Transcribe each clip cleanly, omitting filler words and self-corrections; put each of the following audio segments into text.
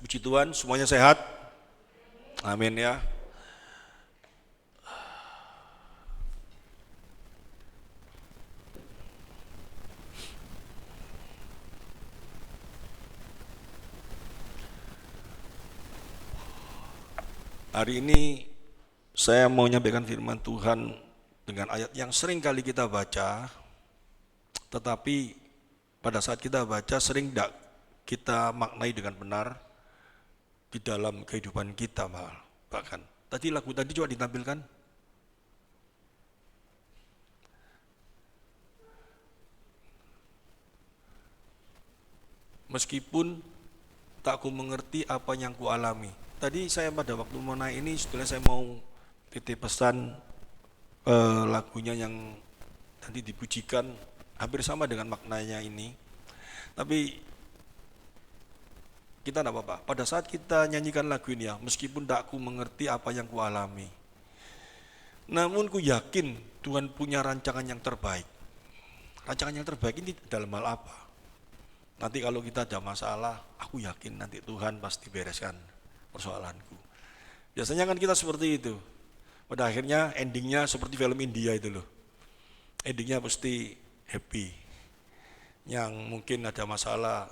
Puji Tuhan, semuanya sehat? Amin ya. Hari ini saya mau menyampaikan firman Tuhan dengan ayat yang sering kali kita baca, tetapi pada saat kita baca sering tidak kita maknai dengan benar di dalam kehidupan kita bahkan. Tadi lagu tadi coba ditampilkan. Meskipun tak ku mengerti apa yang ku alami. Tadi saya pada waktu mau naik ini sebetulnya saya mau titip pesan lagunya yang nanti dipujikan hampir sama dengan maknanya ini. Tapi kita tidak apa-apa. Pada saat kita nyanyikan lagu ini ya, meskipun tak ku mengerti apa yang ku alami, namun ku yakin Tuhan punya rancangan yang terbaik. Rancangan yang terbaik ini dalam hal apa? Nanti kalau kita ada masalah, aku yakin nanti Tuhan pasti bereskan persoalanku. Biasanya kan kita seperti itu. Pada akhirnya endingnya seperti film India itu loh. Endingnya pasti happy. Yang mungkin ada masalah,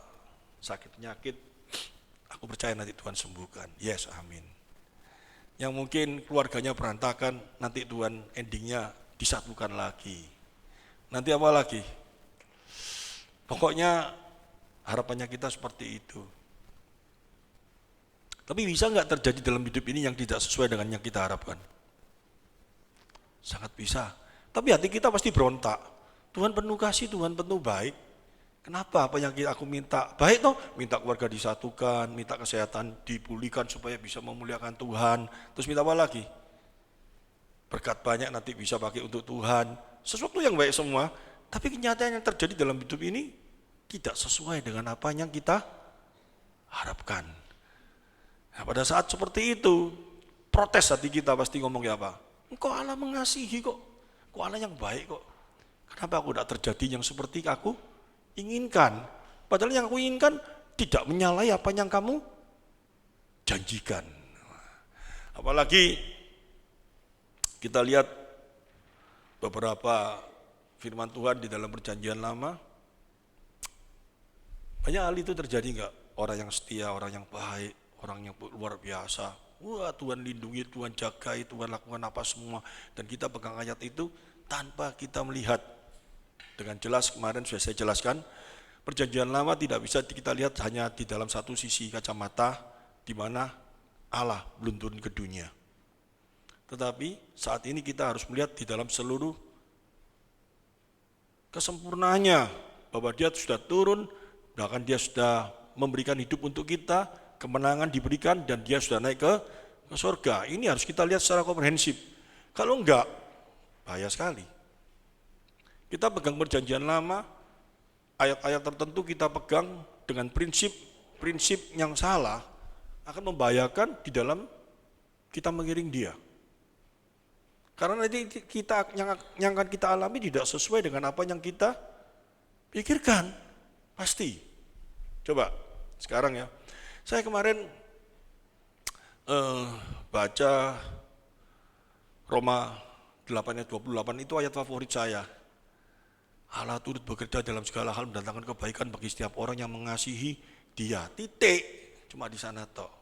sakit penyakit, aku percaya nanti Tuhan sembuhkan. Yes, amin. Yang mungkin keluarganya berantakan, nanti Tuhan endingnya disatukan lagi. Nanti apa lagi? Pokoknya harapannya kita seperti itu. Tapi bisa nggak terjadi dalam hidup ini yang tidak sesuai dengan yang kita harapkan? Sangat bisa. Tapi hati kita pasti berontak. Tuhan penuh kasih, Tuhan penuh baik. Kenapa apa yang aku minta? Baik toh, minta keluarga disatukan, minta kesehatan dipulihkan supaya bisa memuliakan Tuhan. Terus minta apa lagi? Berkat banyak nanti bisa pakai untuk Tuhan. Sesuatu yang baik semua. Tapi kenyataan yang terjadi dalam hidup ini tidak sesuai dengan apa yang kita harapkan. Nah, pada saat seperti itu, protes hati kita pasti ngomongnya apa? Engkau Allah mengasihi kok, engkau Allah yang baik kok. Kenapa aku tidak terjadi yang seperti aku inginkan? Padahal yang aku inginkan tidak menyalahi apa yang kamu janjikan. Apalagi kita lihat beberapa firman Tuhan di dalam perjanjian lama, banyak hal itu terjadi enggak? Orang yang setia, orang yang baik, orang yang luar biasa. Wah, Tuhan lindungi, Tuhan jagai, Tuhan lakukan apa semua. Dan kita pegang ayat itu tanpa kita melihat. Dengan jelas kemarin sudah saya jelaskan, perjanjian lama tidak bisa kita lihat hanya di dalam satu sisi kacamata, di mana Allah belum turun ke dunia. Tetapi saat ini kita harus melihat di dalam seluruh kesempurnaannya, bahwa dia sudah turun, bahkan dia sudah memberikan hidup untuk kita, kemenangan diberikan, dan dia sudah naik ke surga. Ini harus kita lihat secara komprehensif. Kalau enggak, bahaya sekali. Kita pegang perjanjian lama, ayat-ayat tertentu kita pegang dengan prinsip yang salah, akan membahayakan di dalam kita mengiring dia. Karena nanti yang akan kita alami tidak sesuai dengan apa yang kita pikirkan. Pasti. Coba sekarang ya. Saya kemarin baca Roma 8 ayat 28, itu ayat favorit saya. Allah turut bekerja dalam segala hal mendatangkan kebaikan bagi setiap orang yang mengasihi dia. Titik. Cuma di sana toh.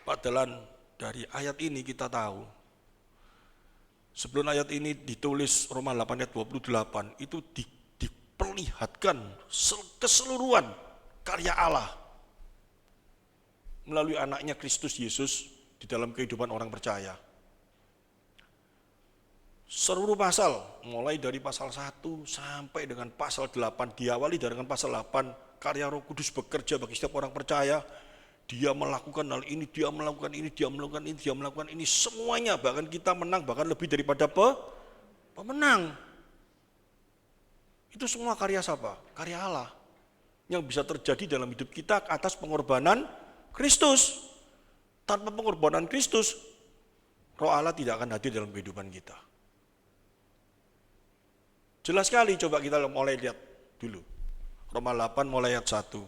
Padahal dari ayat ini kita tahu, sebelum ayat ini ditulis Roma 8 ayat 28, itu diperlihatkan keseluruhan karya Allah melalui anaknya Kristus Yesus di dalam kehidupan orang percaya. Seluruh pasal, mulai dari pasal 1 sampai dengan pasal 8, diawali dengan pasal 8, karya Roh Kudus bekerja bagi setiap orang percaya. Dia melakukan hal ini, dia melakukan ini, dia melakukan ini, dia melakukan ini, semuanya, bahkan kita menang, bahkan lebih daripada pemenang. Itu semua karya siapa? Karya Allah. Yang bisa terjadi dalam hidup kita atas pengorbanan Kristus. Tanpa pengorbanan Kristus, Roh Allah tidak akan hadir dalam kehidupan kita. Jelas sekali, coba kita mulai lihat dulu. Roma 8 mulai ayat 1.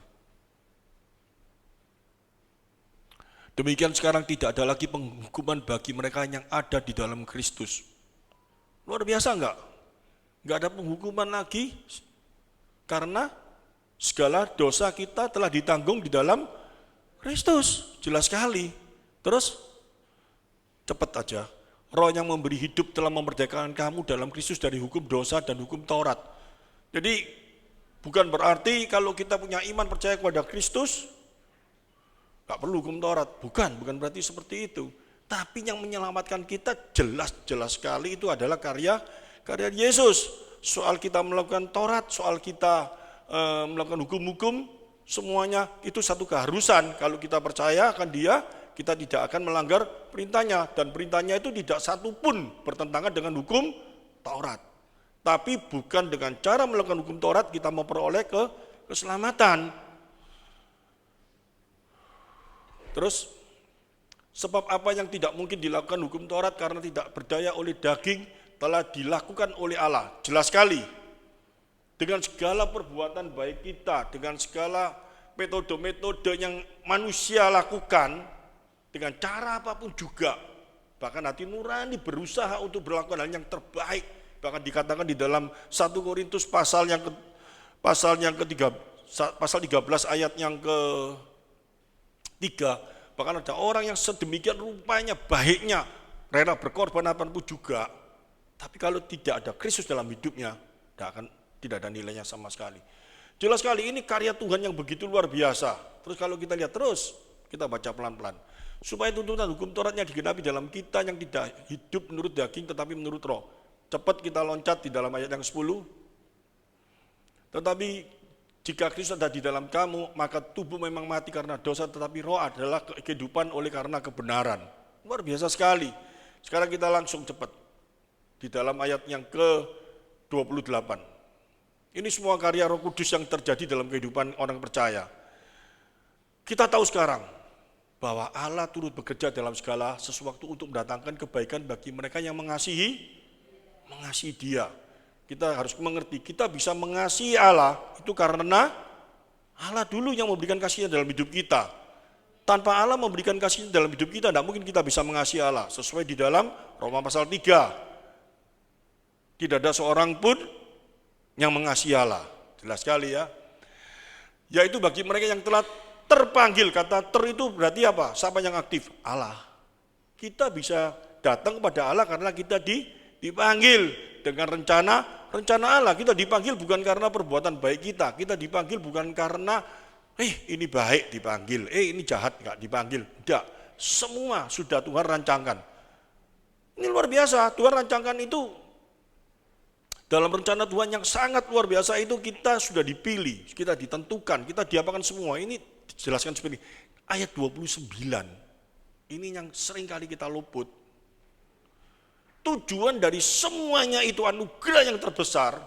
Demikian sekarang tidak ada lagi penghukuman bagi mereka yang ada di dalam Kristus. Luar biasa enggak? Enggak ada penghukuman lagi karena segala dosa kita telah ditanggung di dalam Kristus. Jelas sekali. Terus cepat aja. Roh yang memberi hidup telah memerdekakan kamu dalam Kristus dari hukum dosa dan hukum Taurat. Jadi bukan berarti kalau kita punya iman percaya kepada Kristus gak perlu hukum Taurat. Bukan berarti seperti itu. Tapi yang menyelamatkan kita jelas sekali itu adalah karya Yesus. Soal kita melakukan Taurat, soal kita melakukan hukum-hukum, semuanya itu satu keharusan. Kalau kita percaya akan Dia, kita tidak akan melanggar perintahnya. Dan perintahnya itu tidak satu pun bertentangan dengan hukum Taurat. Tapi bukan dengan cara melakukan hukum Taurat kita memperoleh keselamatan. Terus, sebab apa yang tidak mungkin dilakukan hukum Taurat karena tidak berdaya oleh daging telah dilakukan oleh Allah. Jelas sekali. Dengan segala perbuatan baik kita, dengan segala metode-metode yang manusia lakukan, dengan cara apapun juga, bahkan hati nurani berusaha untuk berlakukan hal yang terbaik. Bahkan dikatakan di dalam 1 Korintus pasal 13 ayat yang ke-3, bahkan ada orang yang sedemikian rupanya baiknya, rela berkorban apapun juga, tapi kalau tidak ada Kristus dalam hidupnya, tidak ada nilainya sama sekali. Jelas sekali ini karya Tuhan yang begitu luar biasa. Terus kalau kita lihat terus, kita baca pelan-pelan. Supaya tuntunan hukum Tauratnya digenapi dalam kita yang tidak hidup menurut daging tetapi menurut roh. Cepat kita loncat di dalam ayat yang 10. Tetapi jika Kristus ada di dalam kamu, maka tubuh memang mati karena dosa, tetapi roh adalah kehidupan oleh karena kebenaran. Luar biasa sekali. Sekarang kita langsung cepat. Di dalam ayat yang ke-28. Ini semua karya Roh Kudus yang terjadi dalam kehidupan orang percaya. Kita tahu sekarang bahwa Allah turut bekerja dalam segala sesuatu untuk mendatangkan kebaikan bagi mereka yang mengasihi Dia. Kita harus mengerti, kita bisa mengasihi Allah itu karena Allah dulu yang memberikan kasihnya dalam hidup kita. Tanpa Allah memberikan kasihnya dalam hidup kita, tidak mungkin kita bisa mengasihi Allah. Sesuai di dalam Roma pasal 3. Tidak ada seorang pun yang mengasihi Allah. Jelas sekali ya. Yaitu bagi mereka yang telah terpanggil. Kata itu berarti apa? Siapa yang aktif? Allah. Kita bisa datang kepada Allah karena kita dipanggil dengan rencana Allah. Kita dipanggil bukan karena perbuatan baik kita. Kita dipanggil bukan karena ini baik dipanggil, ini jahat enggak dipanggil. Tidak. Semua sudah Tuhan rancangkan. Ini luar biasa. Tuhan rancangkan itu. Dalam rencana Tuhan yang sangat luar biasa itu kita sudah dipilih, kita ditentukan, kita diapakan semua. Ini dijelaskan seperti ini. Ayat 29. Ini yang sering kali kita luput. Tujuan dari semuanya itu anugerah yang terbesar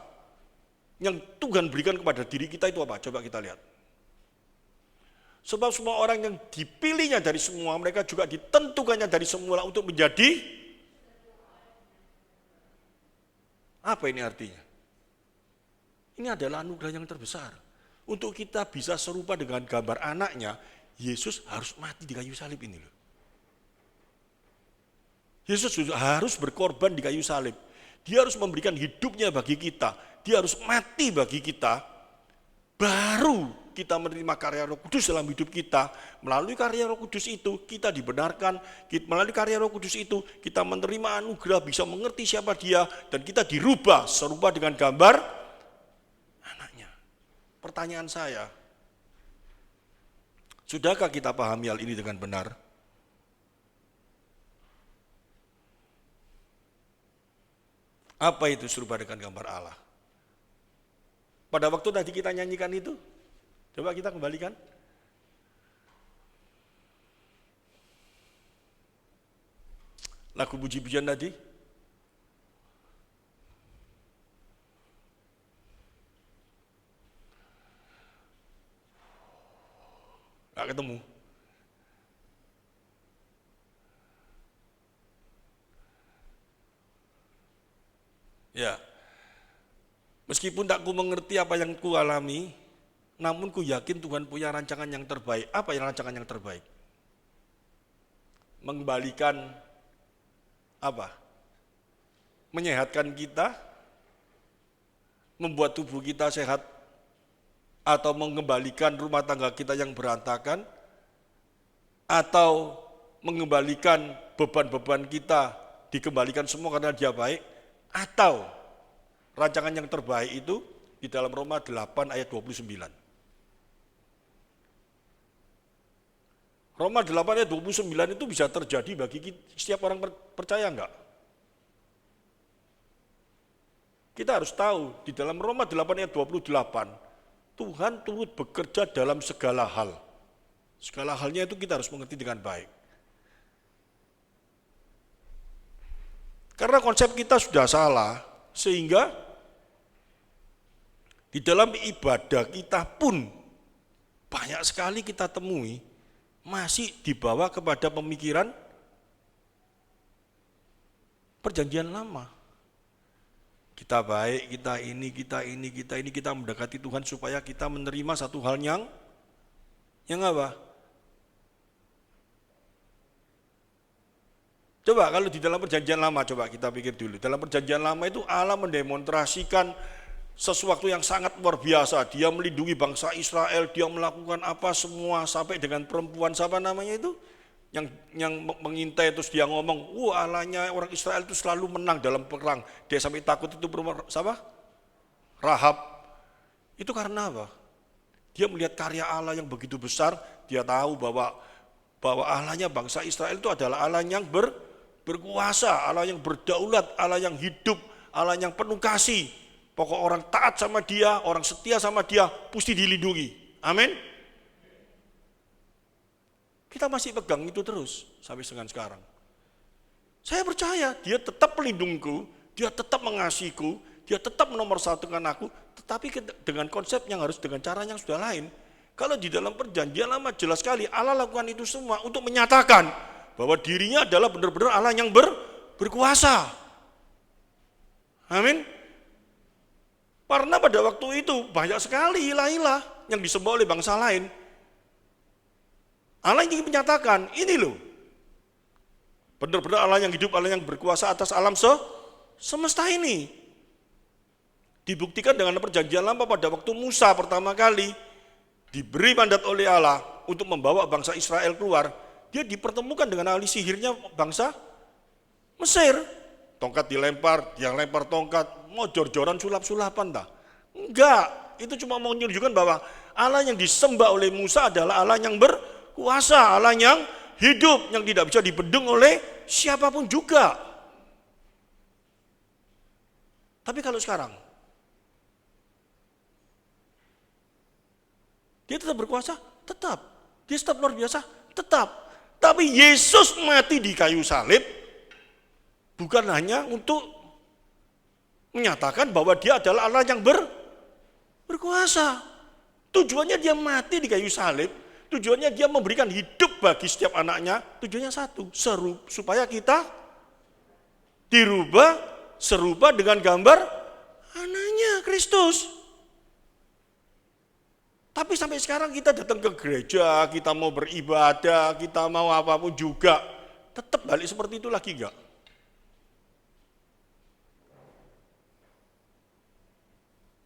yang Tuhan berikan kepada diri kita itu apa? Coba kita lihat. Sebab semua orang yang dipilihnya dari semua, mereka juga ditentukannya dari semula untuk menjadi. Apa ini artinya? Ini adalah anugerah yang terbesar. Untuk kita bisa serupa dengan gambar anaknya, Yesus harus mati di kayu salib ini loh. Yesus harus berkorban di kayu salib. Dia harus memberikan hidupnya bagi kita. Dia harus mati bagi kita. Baru kita menerima karya Roh Kudus dalam hidup kita. Melalui karya Roh Kudus itu kita dibenarkan. Melalui karya Roh Kudus itu kita menerima anugerah, bisa mengerti siapa Dia, dan kita dirubah serupa dengan gambar anaknya. Pertanyaan saya, sudahkah kita pahami hal ini dengan benar? Apa itu serupa dengan gambar Allah? Pada waktu tadi kita nyanyikan itu, coba kita kembalikan. Lagu puji-pujian tadi. Nggak ketemu. Ya. Meskipun tak ku mengerti apa yang ku alami, namun ku yakin Tuhan punya rancangan yang terbaik. Apa yang rancangan yang terbaik? mengembalikan apa? Menyehatkan kita, membuat tubuh kita sehat, atau mengembalikan rumah tangga kita yang berantakan, atau mengembalikan beban-beban kita dikembalikan semua karena dia baik, atau rancangan yang terbaik itu di dalam Roma 8 ayat 29. Roma 8 ayat 29 itu bisa terjadi bagi setiap orang percaya enggak? Kita harus tahu di dalam Roma 8 ayat 28, Tuhan turut bekerja dalam segala hal. Segala halnya itu kita harus mengerti dengan baik. Karena konsep kita sudah salah, sehingga di dalam ibadah kita pun banyak sekali kita temui masih dibawa kepada pemikiran perjanjian lama. Kita baik, kita mendekati Tuhan supaya kita menerima satu hal yang apa? Coba kalau di dalam perjanjian lama, coba kita pikir dulu. Dalam perjanjian lama itu Allah mendemonstrasikan sesuatu yang sangat luar biasa. Dia melindungi bangsa Israel, dia melakukan apa semua sampai dengan perempuan siapa namanya itu? Yang mengintai terus dia ngomong, Allahnya orang Israel itu selalu menang dalam perang. Dia sampai takut itu siapa? Rahab. Itu karena apa? Dia melihat karya Allah yang begitu besar, dia tahu bahwa Allahnya bangsa Israel itu adalah Allah yang berkuasa, Allah yang berdaulat, Allah yang hidup, Allah yang penuh kasih. Pokok orang taat sama dia, orang setia sama dia, pasti dilindungi. Amin. Kita masih pegang itu terus sampai dengan sekarang. Saya percaya dia tetap melindungiku, dia tetap mengasihiku, dia tetap menomorsatukan aku, tetapi dengan konsep yang harus dengan cara yang sudah lain. Kalau di dalam perjanjian lama jelas sekali Allah lakukan itu semua untuk menyatakan bahwa dirinya adalah benar-benar Allah yang berkuasa. Amin. Karena pada waktu itu banyak sekali ilah-ilah yang disembah oleh bangsa lain. Allah ingin menyatakan, ini loh, benar-benar Allah yang hidup, Allah yang berkuasa atas alam semesta ini. Dibuktikan dengan perjanjian lama pada waktu Musa pertama kali diberi mandat oleh Allah untuk membawa bangsa Israel keluar, dia dipertemukan dengan ahli sihirnya bangsa Mesir. Tongkat dilempar, dia lempar tongkat, mau jor-joran sulap-sulapan tak? Enggak, itu cuma mau menunjukkan bahwa Allah yang disembah oleh Musa adalah Allah yang berkuasa, Allah yang hidup, yang tidak bisa dibendung oleh siapapun juga. Tapi kalau sekarang, dia tetap berkuasa? Tetap. Dia tetap luar biasa? Tetap. Tapi Yesus mati di kayu salib, bukan hanya untuk menyatakan bahwa dia adalah Allah yang berkuasa. Tujuannya dia mati di kayu salib, tujuannya dia memberikan hidup bagi setiap anaknya, tujuannya satu, supaya kita dirubah serupa dengan gambar anaknya, Kristus. Tapi sampai sekarang kita datang ke gereja, kita mau beribadah, kita mau apapun juga, tetap balik seperti itu lagi enggak?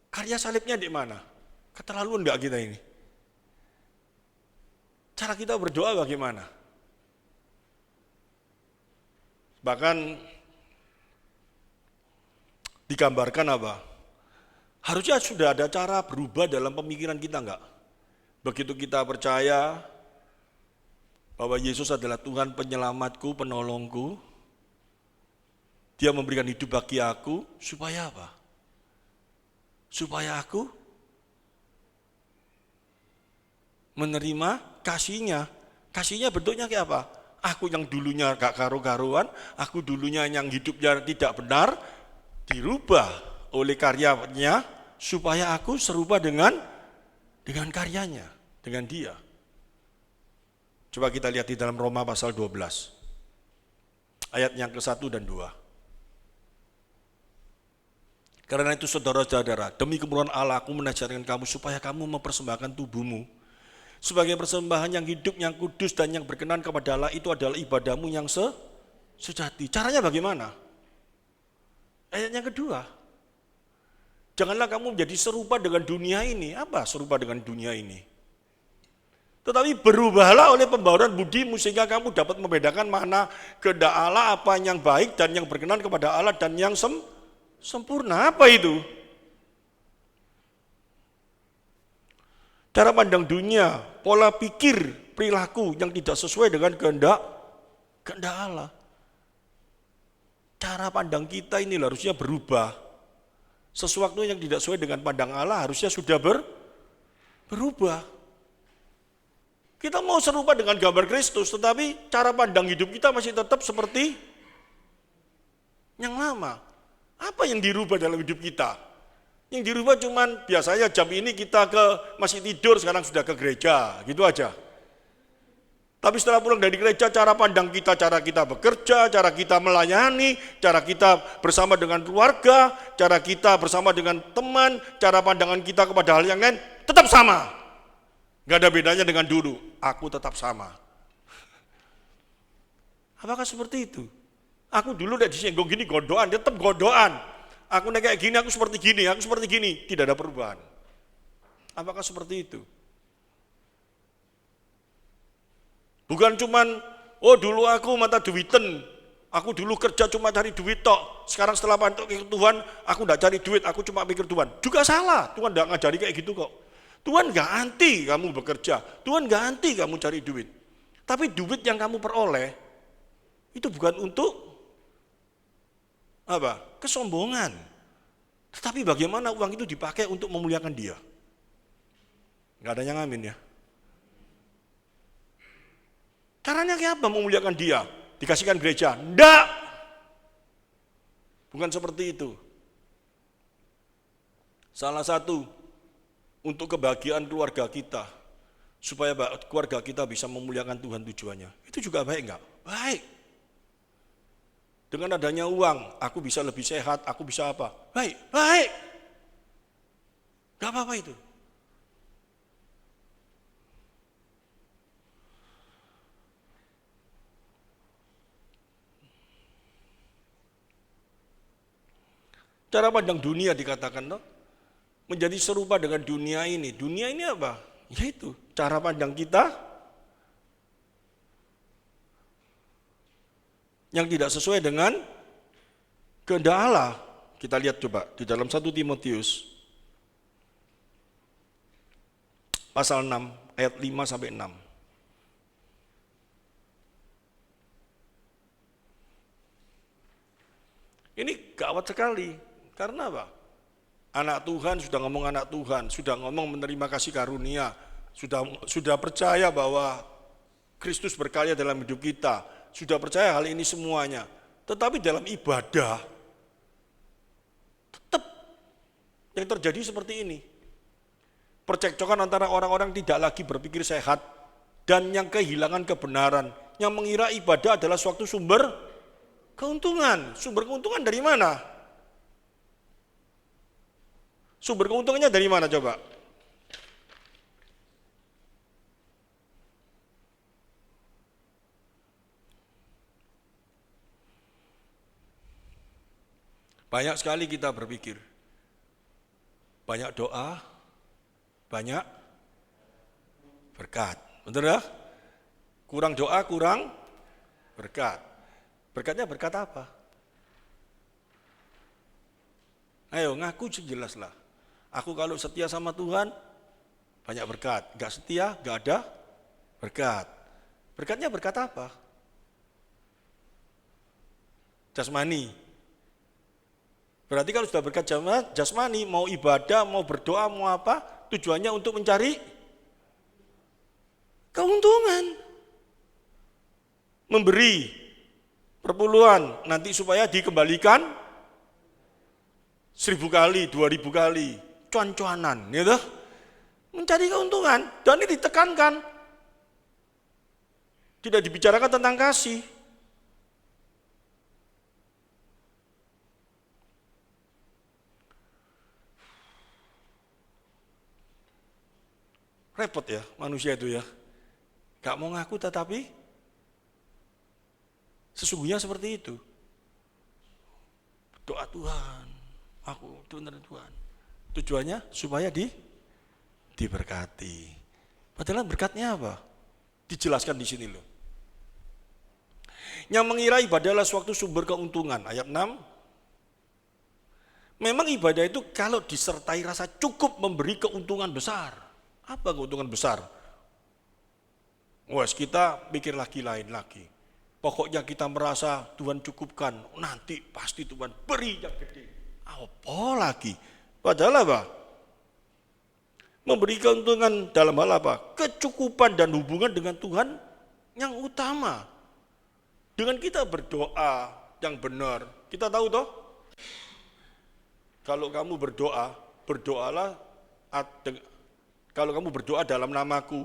Karya salibnya di mana? Keterlaluan enggak kita ini? Cara kita berdoa bagaimana? Bahkan digambarkan apa? Harusnya sudah ada cara berubah dalam pemikiran kita enggak? Begitu kita percaya bahwa Yesus adalah Tuhan penyelamatku, penolongku, Dia memberikan hidup bagi aku, supaya apa? Supaya aku menerima kasih-Nya. Kasih-Nya bentuknya kayak apa? Aku yang dulunya gak karu-karuan, aku dulunya yang hidupnya tidak benar, dirubah oleh karyanya, supaya aku serupa dengan karyanya, dengan Dia. Coba kita lihat di dalam Roma pasal 12, ayat yang ke-1 dan 2. Karena itu saudara-saudara, demi kemurahan Allah aku menasihatkan kamu supaya kamu mempersembahkan tubuhmu Sebagai persembahan yang hidup, yang kudus, dan yang berkenan kepada Allah, itu adalah ibadahmu yang sejati. Caranya bagaimana? Ayat yang kedua, janganlah kamu menjadi serupa dengan dunia ini. Apa serupa dengan dunia ini? Tetapi berubahlah oleh pembaharuan budimu sehingga kamu dapat membedakan mana kehendak Allah, apa yang baik dan yang berkenan kepada Allah dan yang sempurna. Apa itu? Cara pandang dunia, pola pikir, perilaku yang tidak sesuai dengan kehendak Allah. Cara pandang kita ini harusnya berubah. Sesuatu yang tidak sesuai dengan pandang Allah harusnya sudah berubah. Kita mau serupa dengan gambar Kristus, tetapi cara pandang hidup kita masih tetap seperti yang lama. Apa yang dirubah dalam hidup kita? Yang dirubah cuman biasanya jam ini kita masih tidur, sekarang sudah ke gereja, gitu aja. Tapi setelah pulang dari gereja, cara pandang kita, cara kita bekerja, cara kita melayani, cara kita bersama dengan keluarga, cara kita bersama dengan teman, cara pandangan kita kepada hal yang lain tetap sama. Gak ada bedanya dengan dulu, aku tetap sama. Apakah seperti itu? Aku dulu udah disinggung gini, godoan, tetap godoan. Aku kayak gini, aku seperti gini, tidak ada perubahan. Apakah seperti itu? Bukan cuman, oh dulu aku mata duiten, aku dulu kerja cuma cari duit tok. Sekarang setelah pantuk ke Tuhan, aku enggak cari duit, aku cuma pikir Tuhan. Juga salah, Tuhan enggak ngajari kayak gitu kok. Tuhan enggak anti kamu bekerja, Tuhan enggak anti kamu cari duit. Tapi duit yang kamu peroleh, itu bukan untuk apa? Kesombongan. Tetapi bagaimana uang itu dipakai untuk memuliakan Dia? Enggak ada yang amin ya. Caranya kayak apa memuliakan Dia? Dikasihkan gereja? Enggak. Bukan seperti itu. Salah satu untuk kebahagiaan keluarga kita, supaya keluarga kita bisa memuliakan Tuhan tujuannya, itu juga baik enggak? Baik. Dengan adanya uang, aku bisa lebih sehat, aku bisa apa? Baik, baik. Enggak apa-apa itu. Cara pandang dunia dikatakan, no? Menjadi serupa dengan dunia ini. Dunia ini apa? Yaitu cara pandang kita yang tidak sesuai dengan kehendak Allah. Kita lihat coba di dalam 1 Timotius pasal 6 ayat 5 sampai 6. Ini gawat sekali. Karena apa? Anak Tuhan sudah ngomong anak Tuhan, sudah ngomong menerima kasih karunia, sudah percaya bahwa Kristus berkarya dalam hidup kita, sudah percaya hal ini semuanya. Tetapi dalam ibadah, tetap yang terjadi seperti ini. Percekcokan antara orang-orang tidak lagi berpikir sehat dan yang kehilangan kebenaran, yang mengira ibadah adalah suatu sumber keuntungan. Sumber keuntungan dari mana? Sumber keuntungannya dari mana coba? Banyak sekali kita berpikir. Banyak doa, banyak berkat. Betul ya? Kurang doa, kurang berkat. Berkatnya berkat apa? Ayo ngaku jelas lah. Aku kalau setia sama Tuhan, banyak berkat. Gak setia, gak ada berkat. Berkatnya berkat apa? Jasmani. Berarti kalau sudah berkat jasmani, mau ibadah, mau berdoa, mau apa, tujuannya untuk mencari keuntungan. Memberi perpuluhan, nanti supaya dikembalikan 1000 kali, 2000 kali. Cuan-cuanan, gitu. Mencari keuntungan, dan ini ditekankan. Tidak dibicarakan tentang kasih. Repot ya manusia itu ya. Gak mau ngaku tetapi sesungguhnya seperti itu. Doa Tuhan, aku benar Tuhan. Tujuannya supaya diberkati. Padahal berkatnya apa? Dijelaskan di sini loh. Yang mengira ibadah adalah suatu sumber keuntungan. Ayat 6. Memang ibadah itu kalau disertai rasa cukup memberi keuntungan besar. Apa keuntungan besar? Wes kita pikir lagi lain lagi. Pokoknya kita merasa Tuhan cukupkan, nanti pasti Tuhan beri yang gede. Apa lagi? Padahal apa? Memberi keuntungan dalam hal apa? Kecukupan dan hubungan dengan Tuhan yang utama. Dengan kita berdoa yang benar, kita tahu toh? Kalau kamu berdoa, berdoalah, kalau kamu berdoa dalam namaku,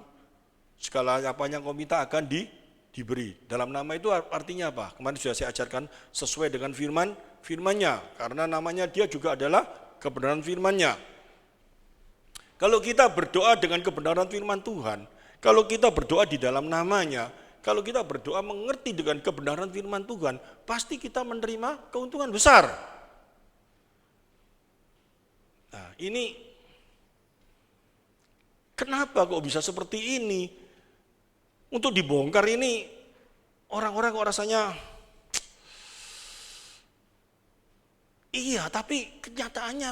segala apa yang kau minta akan diberi. Dalam nama itu artinya apa? Kemarin sudah saya ajarkan sesuai dengan firman-nya. Karena namanya dia juga adalah kebenaran firman-nya. Kalau kita berdoa dengan kebenaran firman Tuhan, kalau kita berdoa di dalam namanya, kalau kita berdoa mengerti dengan kebenaran firman Tuhan, pasti kita menerima keuntungan besar. Nah, ini kenapa kok bisa seperti ini? Untuk dibongkar ini, orang-orang kok rasanya, iya tapi kenyataannya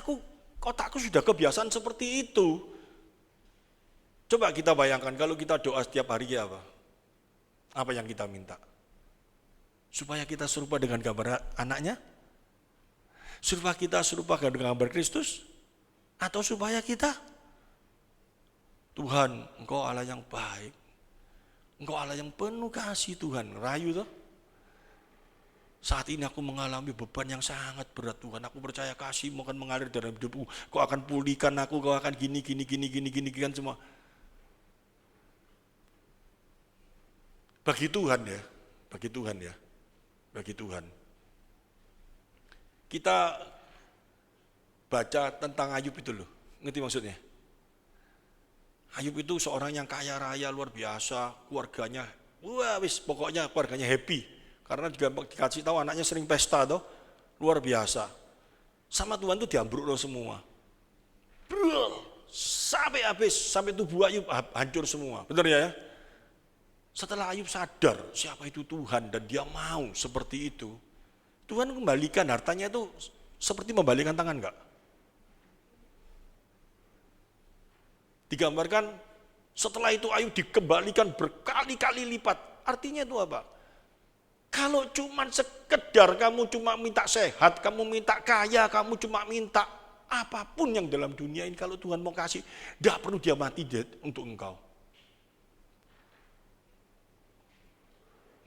otakku sudah kebiasaan seperti itu. Coba kita bayangkan kalau kita doa setiap hari ya apa? Apa yang kita minta? Supaya kita serupa dengan gambar anaknya? Supaya kita serupa dengan gambar Kristus? Atau supaya kita, Tuhan, Engkau Allah yang baik. Engkau Allah yang penuh kasih Tuhan. Rayu toh. Saat ini aku mengalami beban yang sangat berat Tuhan. Aku percaya kasih-Mu akan mengalir dalam hidupku. Kau akan pulihkan aku, kau akan gini kan semua. Bagi Tuhan ya. Bagi Tuhan ya. Bagi Tuhan. Kita baca tentang Ayub itu loh. Ngerti maksudnya? Ayub itu seorang yang kaya raya luar biasa, keluarganya, pokoknya keluarganya happy. Karena juga dikasih tahu anaknya sering pesta toh, luar biasa. Sama Tuhan itu diambruk loh semua. Sampai habis, sampai tubuh Ayub hancur semua. Benar ya? Setelah Ayub sadar siapa itu Tuhan dan dia mau seperti itu, Tuhan kembalikan hartanya itu seperti membalikan tangan enggak? Digambarkan setelah itu Ayub dikembalikan berkali-kali lipat. Artinya itu apa? Kalau cuma sekedar kamu cuma minta sehat, kamu minta kaya, kamu cuma minta apapun yang dalam dunia ini, kalau Tuhan mau kasih, tidak perlu dia mati untuk engkau.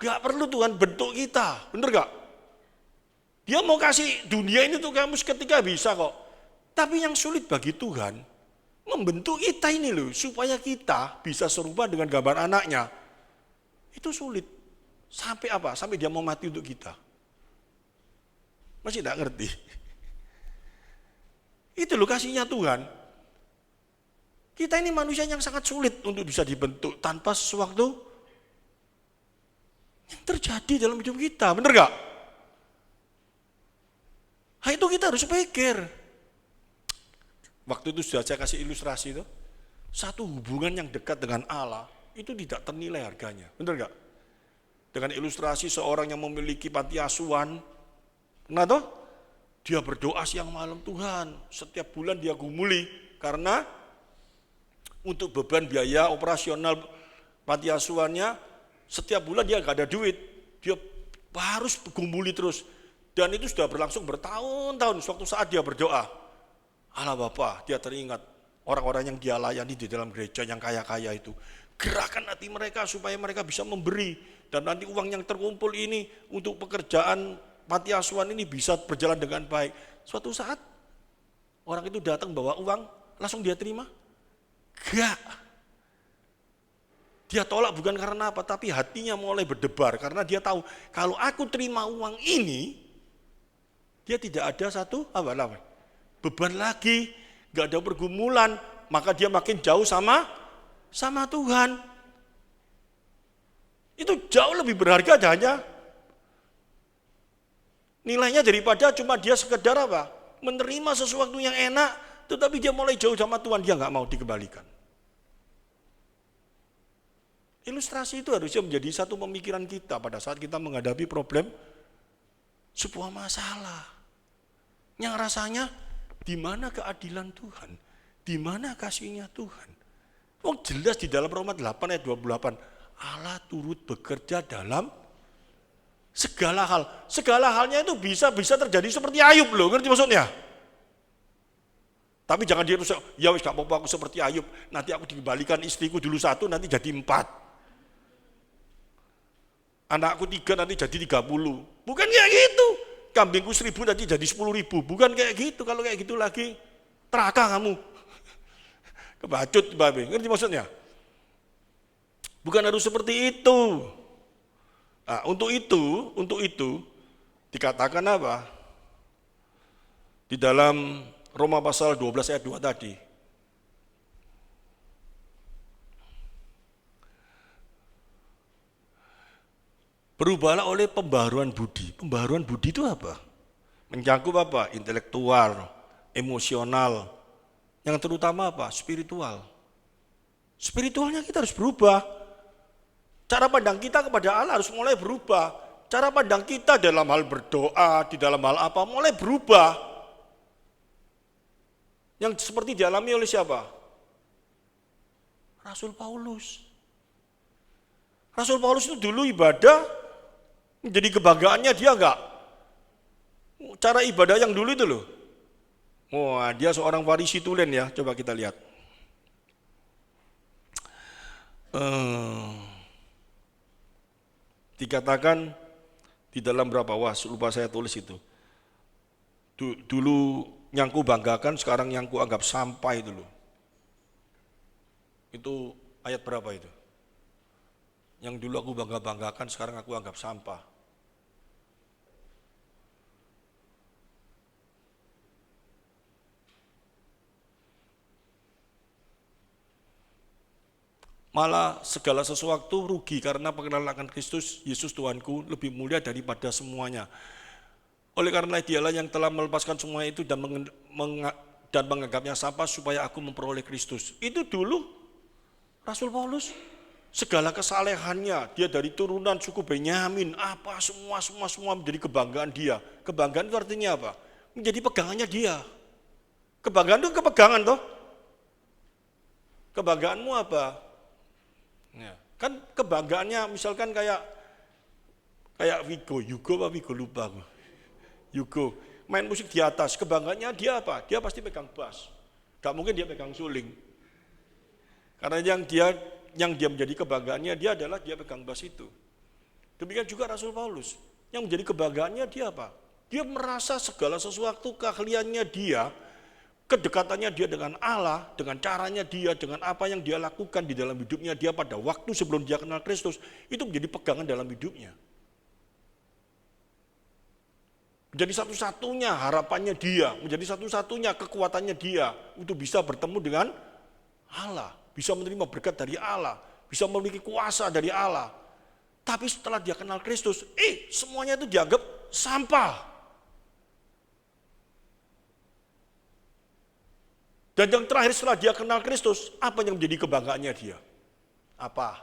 Gak perlu Tuhan bentuk kita, bener gak? Dia mau kasih dunia ini untuk kamu seketika bisa kok. Tapi yang sulit bagi Tuhan, membentuk kita ini loh, supaya kita bisa serupa dengan gambar anaknya. Itu sulit. Sampai apa? Sampai dia mau mati untuk kita. Masih tidak ngerti. Itu loh kasihnya Tuhan. Kita ini manusia yang sangat sulit untuk bisa dibentuk tanpa sesuatu yang terjadi dalam hidup kita. Benar gak? Nah, itu kita harus pikir. Waktu itu sudah saya kasih ilustrasi itu. Satu hubungan yang dekat dengan Allah itu tidak ternilai harganya. Benar gak? Dengan ilustrasi seorang yang memiliki panti asuhan. Nah toh, dia berdoa siang malam, Tuhan setiap bulan dia gumuli. Karena untuk beban biaya operasional panti asuhannya, setiap bulan dia gak ada duit. Dia harus gumuli terus. Dan itu sudah berlangsung bertahun-tahun. Suatu saat dia berdoa, Allah Bapa, dia teringat orang-orang yang dia layani di dalam gereja yang kaya-kaya itu. Gerakan hati mereka supaya mereka bisa memberi. Dan nanti uang yang terkumpul ini untuk pekerjaan panti asuhan ini bisa berjalan dengan baik. Suatu saat orang itu datang bawa uang, langsung dia terima? Enggak. Dia tolak bukan karena apa, tapi hatinya mulai berdebar. Karena dia tahu, kalau aku terima uang ini, dia tidak ada satu beban lagi, gak ada pergumulan, maka dia makin jauh sama sama Tuhan. Itu jauh lebih berharga hanya nilainya daripada cuma dia sekedar apa? Menerima sesuatu yang enak, tetapi dia mulai jauh sama Tuhan, dia nggak mau dikembalikan. Ilustrasi itu harusnya menjadi satu pemikiran kita pada saat kita menghadapi problem sebuah masalah. Yang rasanya, di mana keadilan Tuhan? Di mana kasihnya Tuhan? Oh jelas di dalam Roma 8 ayat 28, Allah turut bekerja dalam segala hal. Segala halnya itu bisa terjadi seperti Ayub loh, ngerti maksudnya? Tapi jangan dia rusak, ya wis gak apa-apa aku seperti Ayub, nanti aku dikembalikan istriku dulu 1, nanti jadi 4. Anakku 3 nanti jadi 30. Bukan kayak gitu. Kambingku 1000 nanti jadi 10.000. Bukan kayak gitu. Kalau kayak gitu lagi teraka kamu. Kebacut babe. Ngerti maksudnya? Bukan harus seperti itu. Nah, untuk itu dikatakan apa? Di dalam Roma pasal 12 ayat 2 tadi. Berubahlah oleh pembaharuan budi. Pembaharuan budi itu apa? Mencakup apa? Intelektual, emosional, yang terutama apa? Spiritual. Spiritualnya kita harus berubah. Cara pandang kita kepada Allah harus mulai berubah. Cara pandang kita dalam hal berdoa, di dalam hal apa, mulai berubah. Yang seperti dialami oleh siapa? Rasul Paulus. Rasul Paulus itu dulu ibadah menjadi kebanggaannya dia enggak. Cara ibadah yang dulu itu loh. Wah, dia seorang Farisi tulen ya. Coba kita lihat. Dikatakan di dalam berapa? Wah, lupa saya tulis itu. Dulu yang ku banggakan, sekarang yang ku anggap sampah itu loh. Itu ayat berapa itu? Yang dulu aku banggakan, sekarang aku anggap sampah. Malah segala sesuatu rugi karena pengenalan akan Kristus, Yesus Tuhanku lebih mulia daripada semuanya. Oleh karena dialah yang telah melepaskan semua itu dan menganggapnya sampah supaya aku memperoleh Kristus. Itu dulu Rasul Paulus. Segala kesalehannya, dia dari turunan suku Benyamin, apa semua menjadi kebanggaan dia. Kebanggaan itu artinya apa? Menjadi pegangannya dia. Kebanggaan itu kepegangan toh. Kebanggaanmu apa? Ya, kan kebanggaannya misalkan kayak Yugo lupa aku. Yugo main musik di atas, kebanggaannya dia apa? Dia pasti pegang bass. Gak mungkin dia pegang suling. Karena yang dia menjadi kebanggaannya dia adalah dia pegang bass itu. Demikian juga Rasul Paulus. Yang menjadi kebanggaannya dia apa? Dia merasa segala sesuatu keahliannya dia, kedekatannya dia dengan Allah, dengan caranya dia, dengan apa yang dia lakukan di dalam hidupnya dia pada waktu sebelum dia kenal Kristus, itu menjadi pegangan dalam hidupnya. Menjadi satu-satunya harapannya dia, menjadi satu-satunya kekuatannya dia untuk bisa bertemu dengan Allah, bisa menerima berkat dari Allah, bisa memiliki kuasa dari Allah. Tapi setelah dia kenal Kristus, semuanya itu dianggap sampah. Dan yang terakhir setelah dia kenal Kristus, apa yang menjadi kebanggaannya dia? Apa?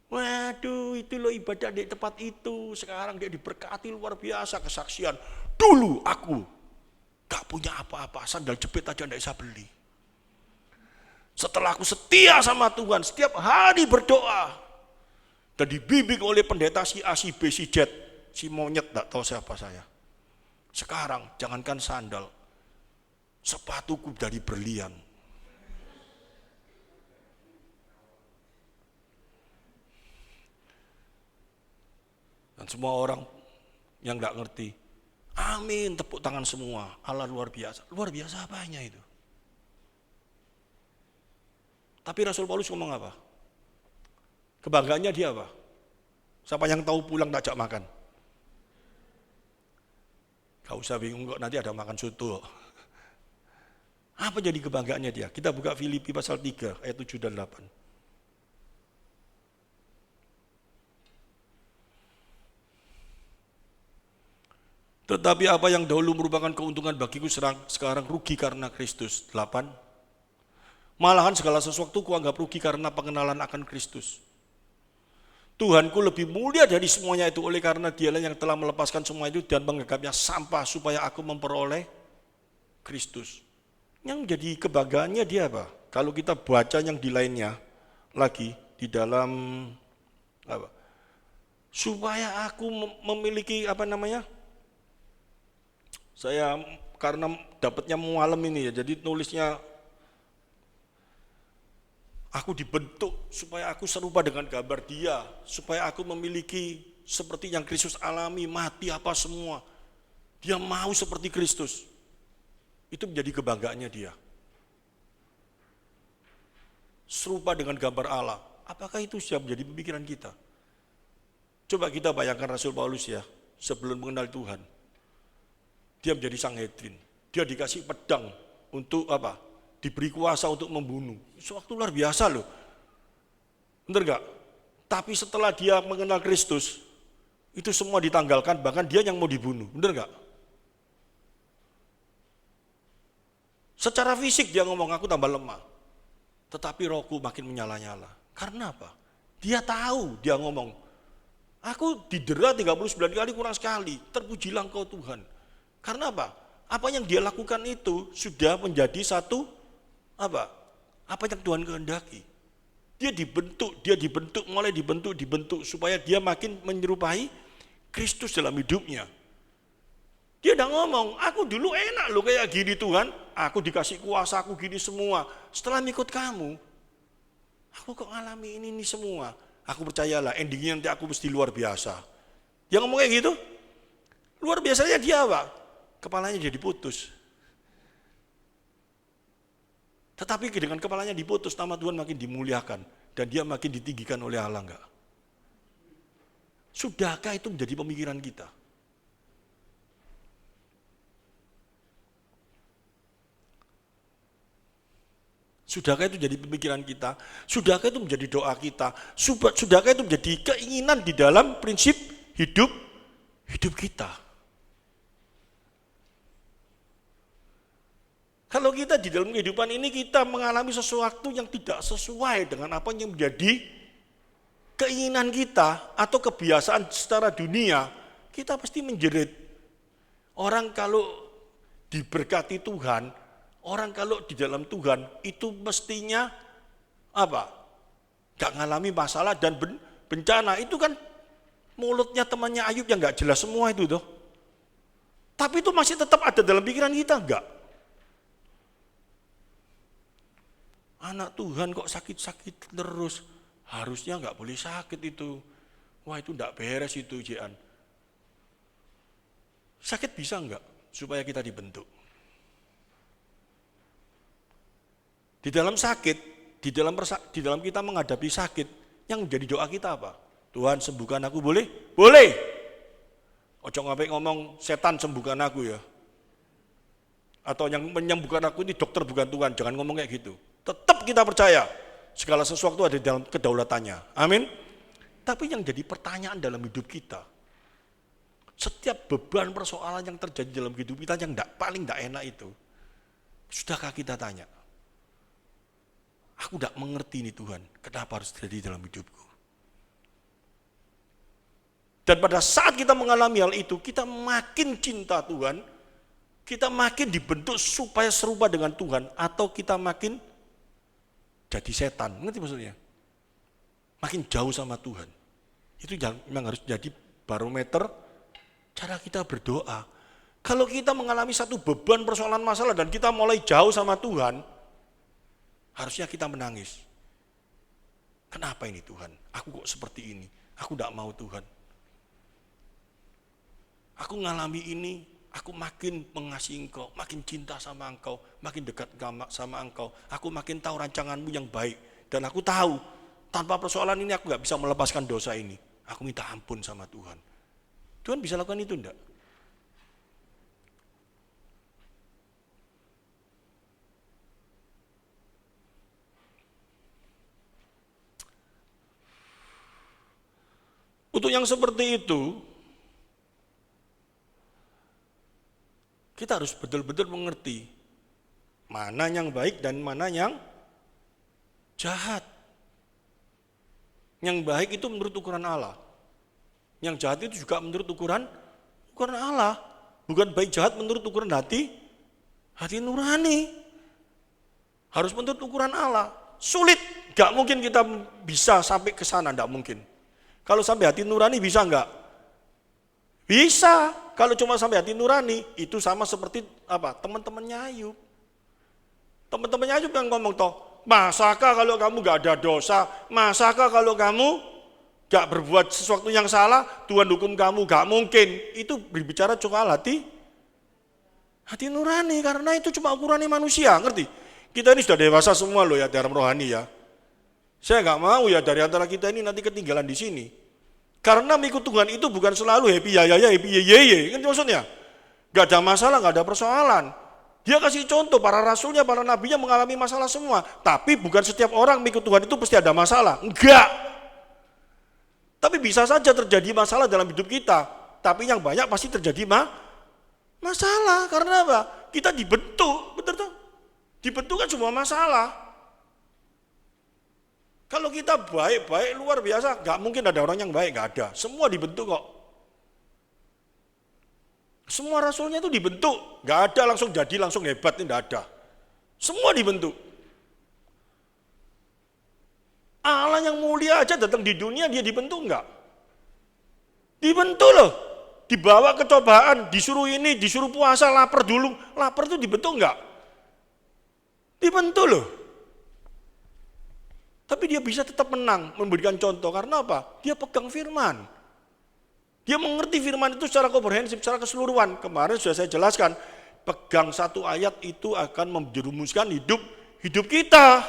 Waduh, itu loh ibadah di tempat itu. Sekarang dia diberkati luar biasa, kesaksian. Dulu aku gak punya apa-apa, sandal jepit aja gak bisa beli. Setelah aku setia sama Tuhan, setiap hari berdoa. Dan dibimbing oleh pendeta si A, si B, si Z, si monyet, gak tahu siapa saya. Sekarang jangankan sandal, sepatuku dari berlian. Dan semua orang yang gak ngerti, amin, tepuk tangan semua. Allah luar biasa. Luar biasa apanya itu? Tapi Rasul Paulus ngomong apa? Kebanggaannya dia apa? Siapa yang tahu pulang tak ajak makan? Gak usah bingung kok, nanti ada makan soto. Apa jadi kebanggaannya dia? Kita buka Filipi pasal 3 ayat 7 dan 8. Tetapi apa yang dahulu merupakan keuntungan bagiku sekarang rugi karena Kristus. 8. Malahan segala sesuatu kuanggap rugi karena pengenalan akan Kristus. Tuhanku lebih mulia dari semuanya itu, oleh karena Dialah yang telah melepaskan semua itu dan menganggapnya sampah supaya aku memperoleh Kristus. Yang jadi kebanggaannya dia apa? Kalau kita baca yang di lainnya lagi di dalam apa? Supaya aku memiliki saya karena dapatnya malam ini ya, jadi nulisnya aku dibentuk supaya aku serupa dengan gambar dia, supaya aku memiliki seperti yang Kristus alami, mati apa semua. Dia mau seperti Kristus. Itu menjadi kebanggaannya dia. Serupa dengan gambar Allah. Apakah itu sudah menjadi pemikiran kita? Coba kita bayangkan Rasul Paulus ya, sebelum mengenal Tuhan. Dia menjadi Sanhedrin. Dia dikasih pedang untuk apa? Diberi kuasa untuk membunuh. Suatu luar biasa loh. Benar gak? Tapi setelah dia mengenal Kristus, itu semua ditanggalkan, bahkan dia yang mau dibunuh. Benar gak? Secara fisik dia ngomong, aku tambah lemah. Tetapi rohku makin menyala-nyala. Karena apa? Dia tahu, dia ngomong, aku didera 39 kali kurang sekali, terpujilah Engkau Tuhan. Karena apa? Apa yang dia lakukan itu sudah menjadi satu apa yang Tuhan kehendaki. Dia dibentuk, mulai dibentuk supaya dia makin menyerupai Kristus dalam hidupnya. Dia udah ngomong, aku dulu enak loh kayak gini Tuhan, aku dikasih kuasa, aku gini semua. Setelah ikut kamu, aku kok ngalami ini semua. Aku percayalah endingnya nanti aku mesti luar biasa. Dia ngomong kayak gitu, luar biasanya dia apa? Kepalanya jadi putus. Tetapi dengan kepalanya diputus, nama Tuhan makin dimuliakan. Dan dia makin ditinggikan oleh Allah enggak? Sudahkah itu menjadi pemikiran kita? Sudahkah itu menjadi pemikiran kita? Sudahkah itu menjadi doa kita? Sudahkah itu menjadi keinginan di dalam prinsip hidup kita? Kalau kita di dalam kehidupan ini kita mengalami sesuatu yang tidak sesuai dengan apa yang menjadi keinginan kita atau kebiasaan secara dunia, kita pasti menjerit. Orang kalau diberkati Tuhan, orang kalau di dalam Tuhan itu mestinya apa? Gak ngalami masalah dan bencana. Itu kan mulutnya temannya Ayub yang gak jelas semua itu tuh. Tapi itu masih tetap ada dalam pikiran kita enggak? Anak Tuhan kok sakit-sakit terus, harusnya nggak boleh sakit itu. Wah itu nggak beres itu Jian. Sakit bisa nggak supaya kita dibentuk? Di dalam sakit, di dalam kita menghadapi sakit, yang menjadi doa kita apa? Tuhan sembuhkan aku boleh? Boleh. Ojo ngapain ngomong setan sembuhkan aku ya. Atau yang menyembuhkan aku ini dokter bukan Tuhan, jangan ngomong kayak gitu. Tetap kita percaya segala sesuatu ada di dalam kedaulatannya. Amin. Tapi yang jadi pertanyaan dalam hidup kita, setiap beban persoalan yang terjadi dalam hidup kita yang paling tidak enak itu, sudahkah kita tanya, aku tidak mengerti nih Tuhan, kenapa harus terjadi dalam hidupku? Dan pada saat kita mengalami hal itu, kita makin cinta Tuhan, kita makin dibentuk supaya serupa dengan Tuhan, atau kita makin jadi setan, ngerti maksudnya? Makin jauh sama Tuhan. Itu memang harus jadi barometer cara kita berdoa. Kalau kita mengalami satu beban persoalan masalah dan kita mulai jauh sama Tuhan, harusnya kita menangis. Kenapa ini Tuhan? Aku kok seperti ini? Aku tidak mau Tuhan. Aku ngalami ini, aku makin mengasihi Engkau, makin cinta sama Engkau, makin dekat sama Engkau. Aku makin tahu rancanganmu yang baik. Dan aku tahu, tanpa persoalan ini aku gak bisa melepaskan dosa ini. Aku minta ampun sama Tuhan. Tuhan bisa lakukan itu enggak? Untuk yang seperti itu, kita harus betul-betul mengerti mana yang baik dan mana yang jahat. Yang baik itu menurut ukuran Allah. Yang jahat itu juga menurut ukuran Allah. Bukan baik jahat menurut ukuran hati nurani. Harus menurut ukuran Allah. Sulit, gak mungkin kita bisa sampai ke sana, gak mungkin. Kalau sampai hati nurani bisa enggak? Bisa. Kalau cuma sampai hati nurani, itu sama seperti apa? Teman-temannya Ayub. Teman-temannya Ayub yang ngomong toh, masakah kalau kamu gak ada dosa? Masakah kalau kamu gak berbuat sesuatu yang salah, Tuhan hukum kamu? Gak mungkin. Itu berbicara soal hati nurani, karena itu cuma ukurannya manusia, ngerti? Kita ini sudah dewasa semua loh ya dalam rohani ya. Saya nggak mau ya dari antara kita ini nanti ketinggalan di sini. Karena mengikut Tuhan itu bukan selalu happy ya, happy ye. Kan maksudnya? Gak ada masalah, gak ada persoalan. Dia kasih contoh, para rasulnya, para nabinya mengalami masalah semua. Tapi bukan setiap orang mengikut Tuhan itu pasti ada masalah. Enggak. Tapi bisa saja terjadi masalah dalam hidup kita. Tapi yang banyak pasti terjadi masalah. Karena apa? Kita dibentuk, betul tuh? Dibentuk kan semua masalah. Kalau kita baik-baik luar biasa, gak mungkin ada orang yang baik, gak ada. Semua dibentuk kok. Semua rasulnya itu dibentuk. Gak ada langsung jadi, langsung hebat, ini gak ada. Semua dibentuk. Allah yang mulia aja datang di dunia, dia dibentuk enggak? Dibentuk loh. Dibawa ke cobaan, disuruh ini, disuruh puasa, lapar dulu. Lapar itu dibentuk enggak? Dibentuk loh. Tapi dia bisa tetap menang, memberikan contoh. Karena apa? Dia pegang firman. Dia mengerti firman itu secara komprehensif, secara keseluruhan. Kemarin sudah saya jelaskan, pegang satu ayat itu akan menjerumuskan hidup kita.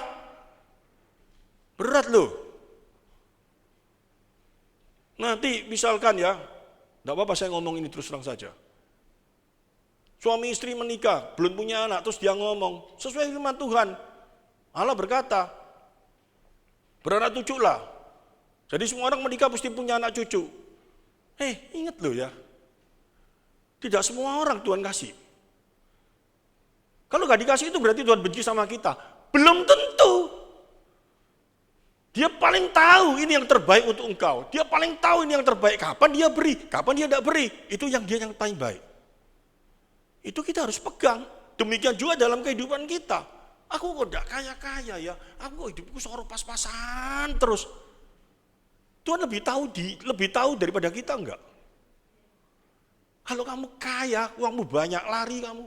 Berat loh. Nanti misalkan ya, enggak apa-apa saya ngomong ini terus terang saja. Suami istri menikah, belum punya anak, terus dia ngomong, sesuai firman Tuhan. Allah berkata, beranak cucu lah. Jadi semua orang menikah pasti punya anak cucu. Ingat loh ya. Tidak semua orang Tuhan kasih. Kalau gak dikasih itu berarti Tuhan benci sama kita. Belum tentu. Dia paling tahu ini yang terbaik untuk engkau. Dia paling tahu ini yang terbaik. Kapan dia beri, kapan dia tidak beri. Itu yang dia yang paling baik. Itu kita harus pegang. Demikian juga dalam kehidupan kita. Aku kok tidak kaya-kaya ya, aku kok hidupku seorang pas-pasan terus. Tuhan lebih tahu daripada kita enggak? Kalau kamu kaya, uangmu banyak, lari kamu,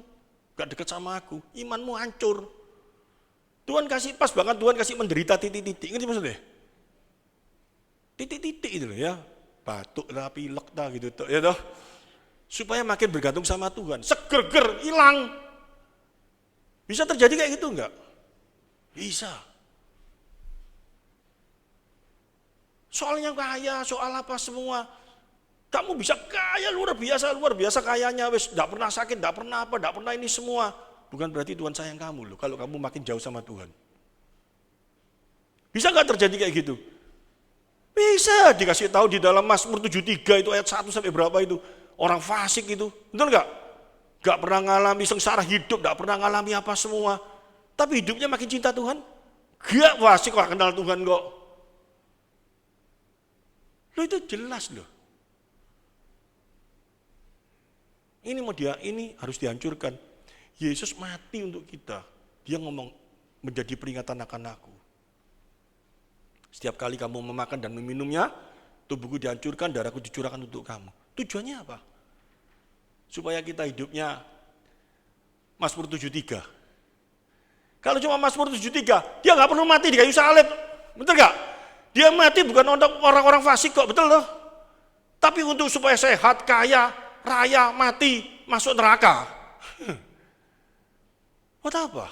enggak dekat sama aku, imanmu hancur. Tuhan kasih pas banget, Tuhan kasih menderita titik-titik, ngerti maksudnya? Titik-titik itu loh ya, batuk lah, pilek lah gitu, ya toh. Supaya makin bergantung sama Tuhan, seger-ger, hilang. Bisa terjadi kayak gitu enggak? Bisa. Soalnya kaya, soal apa semua. Kamu bisa kaya luar biasa kayanya. Wes, enggak pernah sakit, enggak pernah apa, enggak pernah ini semua. Bukan berarti Tuhan sayang kamu loh, kalau kamu makin jauh sama Tuhan. Bisa enggak terjadi kayak gitu? Bisa, dikasih tahu di dalam Mazmur 73 itu ayat 1 sampai berapa itu. Orang fasik itu, betul enggak? Gak pernah ngalami sengsara hidup, gak pernah ngalami apa semua. Tapi hidupnya makin cinta Tuhan. Gak fasik kok kenal Tuhan kok. Loh itu jelas loh. Ini harus dihancurkan. Yesus mati untuk kita. Dia ngomong menjadi peringatan akan aku. Setiap kali kamu memakan dan meminumnya, tubuhku dihancurkan, darahku dicurahkan untuk kamu. Tujuannya apa? Supaya kita hidupnya Mazmur 73. Kalau cuma Mazmur 73, dia nggak perlu mati di kayu salib. Betul nggak? Dia mati bukan untuk orang-orang fasik kok, betul loh. Tapi untuk supaya sehat, kaya, raya, mati, masuk neraka. Buat apa?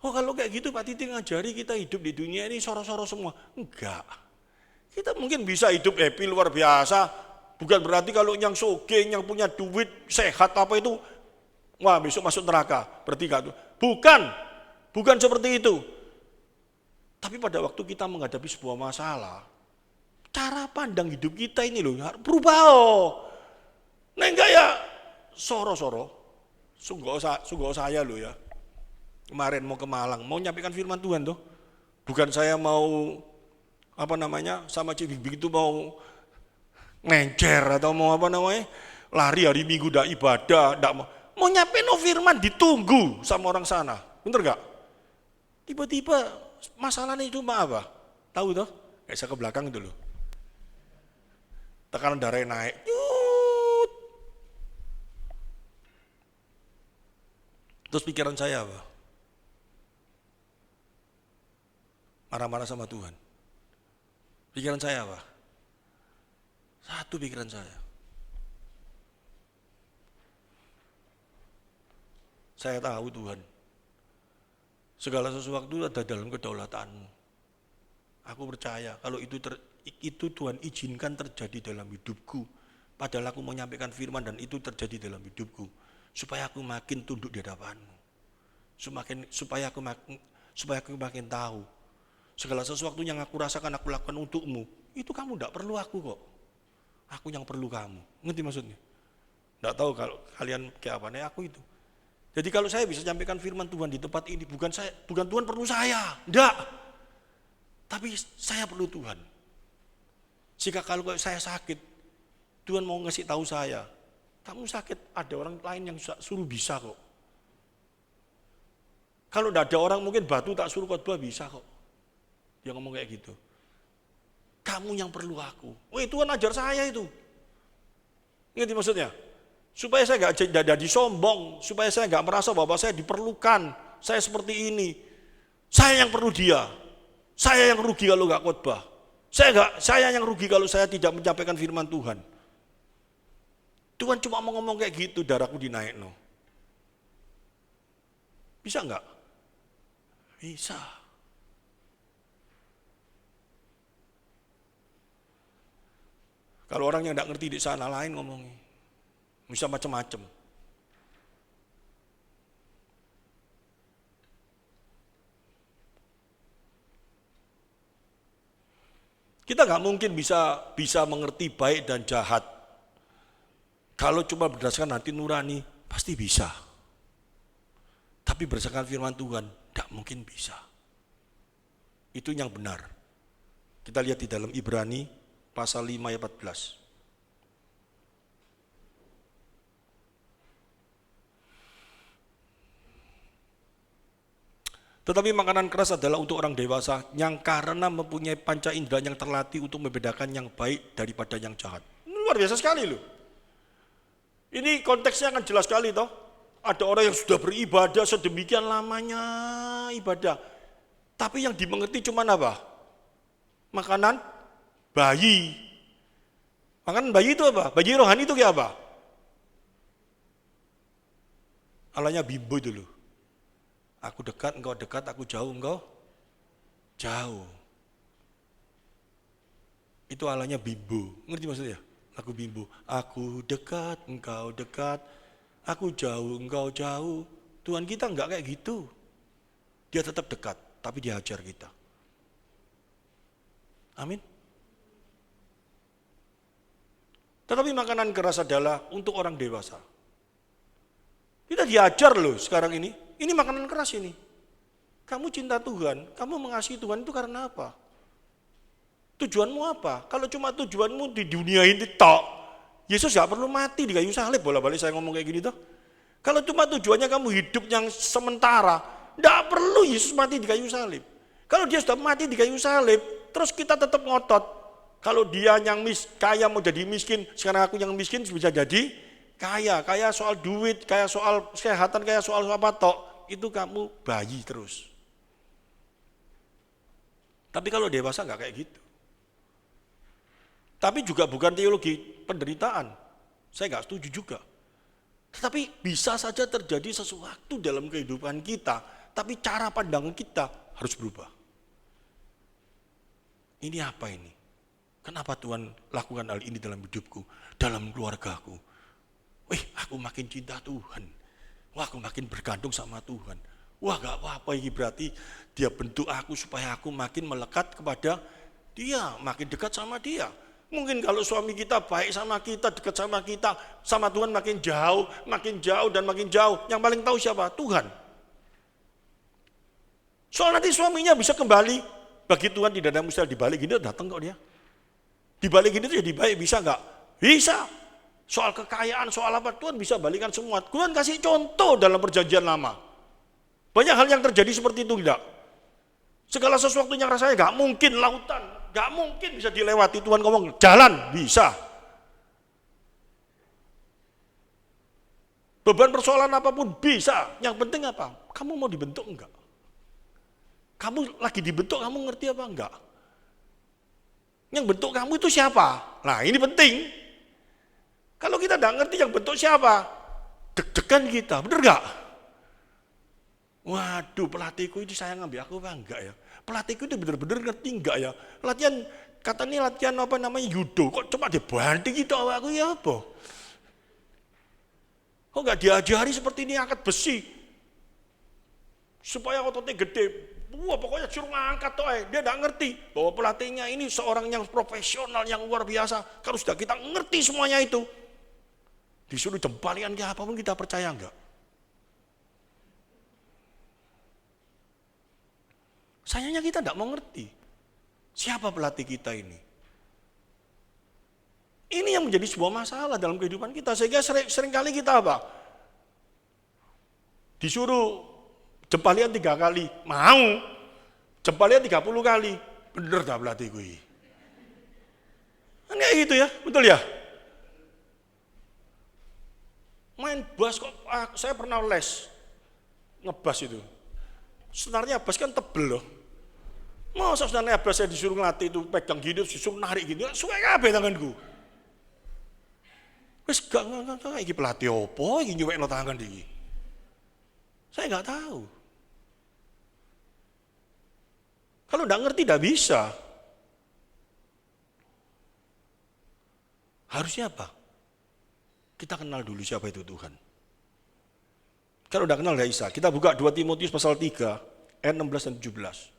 Oh kalau kayak gitu Pak Titi ngajari kita hidup di dunia ini soro-soro semua. Enggak. Kita mungkin bisa hidup happy luar biasa, bukan berarti kalau yang soge, yang punya duit, sehat apa itu, wah besok masuk neraka, berarti gak. Bukan seperti itu. Tapi pada waktu kita menghadapi sebuah masalah, cara pandang hidup kita ini loh harus berubah. Nah enggak ya, soro-soro, sungguh saya loh ya. Kemarin mau ke Malang, mau nyampaikan firman Tuhan tuh. Bukan saya mau sama Cik Bimbing itu mau ngencer atau mau lari hari Minggu dak ibadah, dak mau nyampein firman ditunggu sama orang sana. Bener gak? Tiba-tiba masalahnya cuma apa? Tahu toh? Kayak saya ke belakang itu loh. Tekanan darahnya naik. Yut. Terus pikiran saya apa? Marah-marah sama Tuhan. Pikiran saya apa? Satu pikiran saya. Saya tahu Tuhan. Segala sesuatu ada dalam kedaulatan-Mu. Aku percaya kalau itu Tuhan izinkan terjadi dalam hidupku. Padahal aku mau menyampaikan firman dan itu terjadi dalam hidupku. Supaya aku makin tunduk di hadapan-Mu. Supaya aku makin tahu. Segala sesuatu yang aku rasakan aku lakukan untuk-Mu. Itu kamu tidak perlu aku kok. Aku yang perlu kamu. Ngerti maksudnya? Tidak tahu kalau kalian kayak apa. Nah aku itu. Jadi kalau saya bisa sampaikan firman Tuhan di tempat ini, bukan Tuhan perlu saya, enggak. Tapi saya perlu Tuhan. Jika kalau saya sakit, Tuhan mau ngasih tahu saya, kamu sakit, ada orang lain yang suruh bisa kok. Kalau enggak ada orang mungkin batu tak suruh khotbah bisa kok. Dia ngomong kayak gitu. Kamu yang perlu aku. Wih Tuhan ajar saya itu. Ngerti maksudnya? Supaya saya nggak jadi sombong, supaya saya nggak merasa bahwa saya diperlukan, saya seperti ini. Saya yang perlu dia. Saya yang rugi kalau nggak khotbah. Saya yang rugi kalau saya tidak menyampaikan firman Tuhan. Tuhan cuma mau ngomong kayak gitu, darahku dinaik no. Bisa nggak? Bisa. Kalau orang yang nggak ngerti di sana lain ngomongnya. Bisa macam-macam. Kita nggak mungkin bisa mengerti baik dan jahat. Kalau cuma berdasarkan hati nurani, pasti bisa. Tapi berdasarkan firman Tuhan, tidak mungkin bisa. Itu yang benar. Kita lihat di dalam Ibrani pasal 5 ayat 14. Tetapi makanan keras adalah untuk orang dewasa yang karena mempunyai panca indera yang terlatih untuk membedakan yang baik daripada yang jahat. Ini luar biasa sekali loh. Ini konteksnya akan jelas sekali toh. Ada orang yang sudah beribadah sedemikian lamanya ibadah. Tapi yang dimengerti cuma apa? Makanan bayi. Makanan bayi itu apa? Bayi rohani itu kayak apa? Alanya bimbo itu loh. Aku dekat, engkau dekat, aku jauh, engkau jauh. Itu alanya bimbo. Ngerti maksudnya? Lagu bimbo. Aku dekat, engkau dekat, aku jauh, engkau jauh. Tuhan kita enggak kayak gitu. Dia tetap dekat, tapi dia ajar kita. Amin. Tetapi makanan keras adalah untuk orang dewasa. Kita diajar loh sekarang ini. Ini makanan keras ini. Kamu cinta Tuhan, kamu mengasihi Tuhan itu karena apa? Tujuanmu apa? Kalau cuma tujuanmu di dunia ini tok, Yesus gak perlu mati di kayu salib. Bola-balik saya ngomong kayak gini toh. Kalau cuma tujuannya kamu hidup yang sementara, gak perlu Yesus mati di kayu salib. Kalau dia sudah mati di kayu salib, terus kita tetap ngotot. Kalau dia yang kaya mau jadi miskin, sekarang aku yang miskin bisa jadi kaya soal duit, kaya soal kesehatan, kaya soal apa tok, itu kamu bayi terus. Tapi kalau dewasa nggak kayak gitu. Tapi juga bukan teologi penderitaan, saya nggak setuju juga. Tetapi bisa saja terjadi sesuatu dalam kehidupan kita, tapi cara pandangan kita harus berubah. Ini apa ini? Kenapa Tuhan lakukan hal ini dalam hidupku, dalam keluargaku? Wih, aku makin cinta Tuhan. Wah, aku makin bergantung sama Tuhan. Wah gak apa-apa ini berarti dia bentuk aku supaya aku makin melekat kepada dia, makin dekat sama dia. Mungkin kalau suami kita baik sama kita, dekat sama kita, sama Tuhan makin jauh dan makin jauh. Yang paling tahu siapa? Tuhan. Soal nanti suaminya bisa kembali, bagi Tuhan tidak ada mustahil. Dibalik gini datang kok dia. Dibalik gini tuh jadi baik, bisa nggak? Bisa. Soal kekayaan, soal apa, Tuhan bisa balikan semua. Tuhan kasih contoh dalam perjanjian lama. Banyak hal yang terjadi seperti itu tidak. Segala sesuatu yang rasanya nggak mungkin, lautan, nggak mungkin bisa dilewati. Tuhan ngomong, jalan, bisa. Beban persoalan apapun bisa. Yang penting apa? Kamu mau dibentuk enggak? Kamu lagi dibentuk, kamu ngerti apa enggak? Yang bentuk kamu itu siapa? Nah ini penting. Kalau kita enggak ngerti yang bentuk siapa, deg-degan kita, bener enggak? Waduh, pelatihku ini sayang ambil aku apa enggak ya? Pelatihku itu bener-bener ngerti enggak ya? Katanya latihan apa namanya judo, kok cuma dibanting gitu aku ya apa? Kok enggak diajari seperti ini angkat besi? Supaya ototnya gede. Wah pokoknya suruh ngangkat toh, dia enggak ngerti bahwa pelatihnya ini seorang yang profesional, yang luar biasa. Kalau sudah kita ngerti semuanya itu, disuruh jempalian ke apapun kita percaya enggak? Sayangnya kita enggak mau ngerti siapa pelatih kita ini. Ini yang menjadi sebuah masalah dalam kehidupan kita, sehingga seringkali kita apa? Disuruh jempalian 3 kali, mau. Jempalian 30 kali, bener dah pelatih gue. Kan kayak gitu ya, betul ya? Main bass kok, saya pernah les, ngebas itu. Senarnya bass kan tebel loh. Masa senarnya bass saya disuruh ngelatih itu, pegang gini, disuruh narik gini, suwe kabeh tanganku. Wes gak, ini pelatih apa, ini nyuwekno tangan iki. Saya nggak tahu. Kalau nggak ngerti nggak bisa. Harusnya apa? Kita kenal dulu siapa itu Tuhan. Kalau udah kenal nggak bisa. Kita buka 2 Timotius pasal 3 ayat 16 dan 17.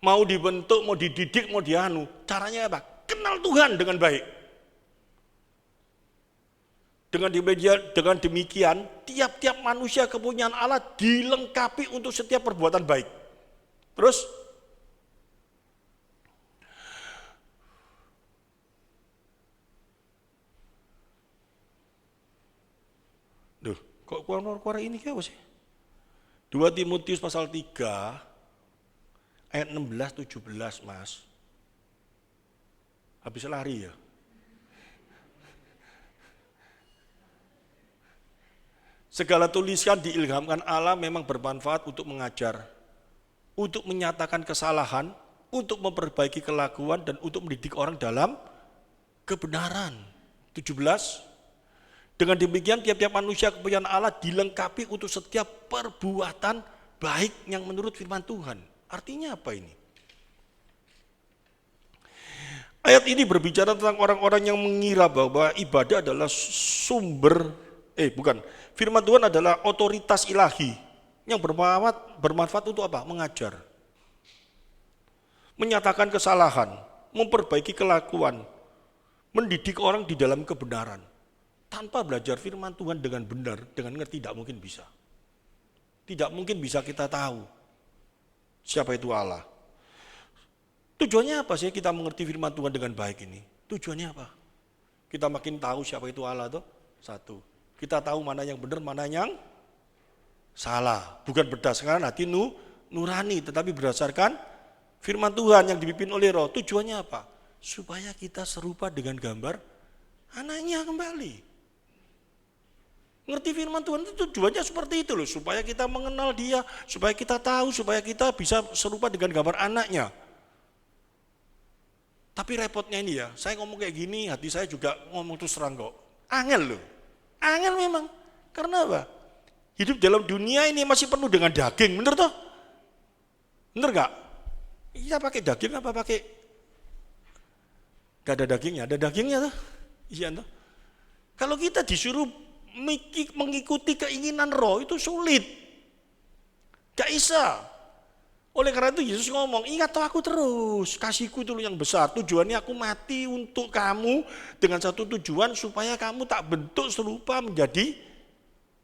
Mau dibentuk, mau dididik, mau dianu, caranya apa? Kenal Tuhan dengan baik. Dengan demikian, tiap-tiap manusia kepunyaan Allah dilengkapi untuk setiap perbuatan baik. Terus, kok keluar ini apa sih? 2 Timotius pasal 3 ayat 16-17 mas. Habis lari ya. Segala tulisan diilhamkan Allah memang bermanfaat untuk mengajar, untuk menyatakan kesalahan, untuk memperbaiki kelakuan, dan untuk mendidik orang dalam kebenaran. 17. Dengan demikian tiap-tiap manusia kepunyaan Allah dilengkapi untuk setiap perbuatan baik yang menurut firman Tuhan. Artinya apa ini? Ayat ini berbicara tentang orang-orang yang mengira bahwa ibadah adalah firman Tuhan adalah otoritas ilahi yang bermanfaat untuk apa? Mengajar, menyatakan kesalahan, memperbaiki kelakuan, mendidik orang di dalam kebenaran. Tanpa belajar firman Tuhan dengan benar, dengan ngerti, tidak mungkin bisa. Tidak mungkin bisa kita tahu siapa itu Allah. Tujuannya apa sih kita mengerti firman Tuhan dengan baik ini? Tujuannya apa? Kita makin tahu siapa itu Allah tuh. 1. Kita tahu mana yang benar, mana yang salah. Bukan berdasarkan hati nurani, tetapi berdasarkan firman Tuhan yang dipimpin oleh Roh. Tujuannya apa? Supaya kita serupa dengan gambar anaknya kembali. Ngerti firman Tuhan itu tujuannya seperti itu loh. Supaya kita mengenal dia, supaya kita tahu, supaya kita bisa serupa dengan gambar anaknya. Tapi repotnya ini ya, saya ngomong kayak gini, hati saya juga ngomong terus terang kok. Angel loh. Angel memang. Karena apa? Hidup dalam dunia ini masih penuh dengan daging, bener toh? Bener gak? Iya pakai daging apa pakai? Gak ada dagingnya, ada dagingnya toh? Iya toh? Kalau kita disuruh mengikuti keinginan roh itu sulit. Gak bisa. Oleh karena itu Yesus ngomong, ingat toh aku terus, kasihku itu yang besar. Tujuannya aku mati untuk kamu dengan satu tujuan supaya kamu tak bentuk serupa menjadi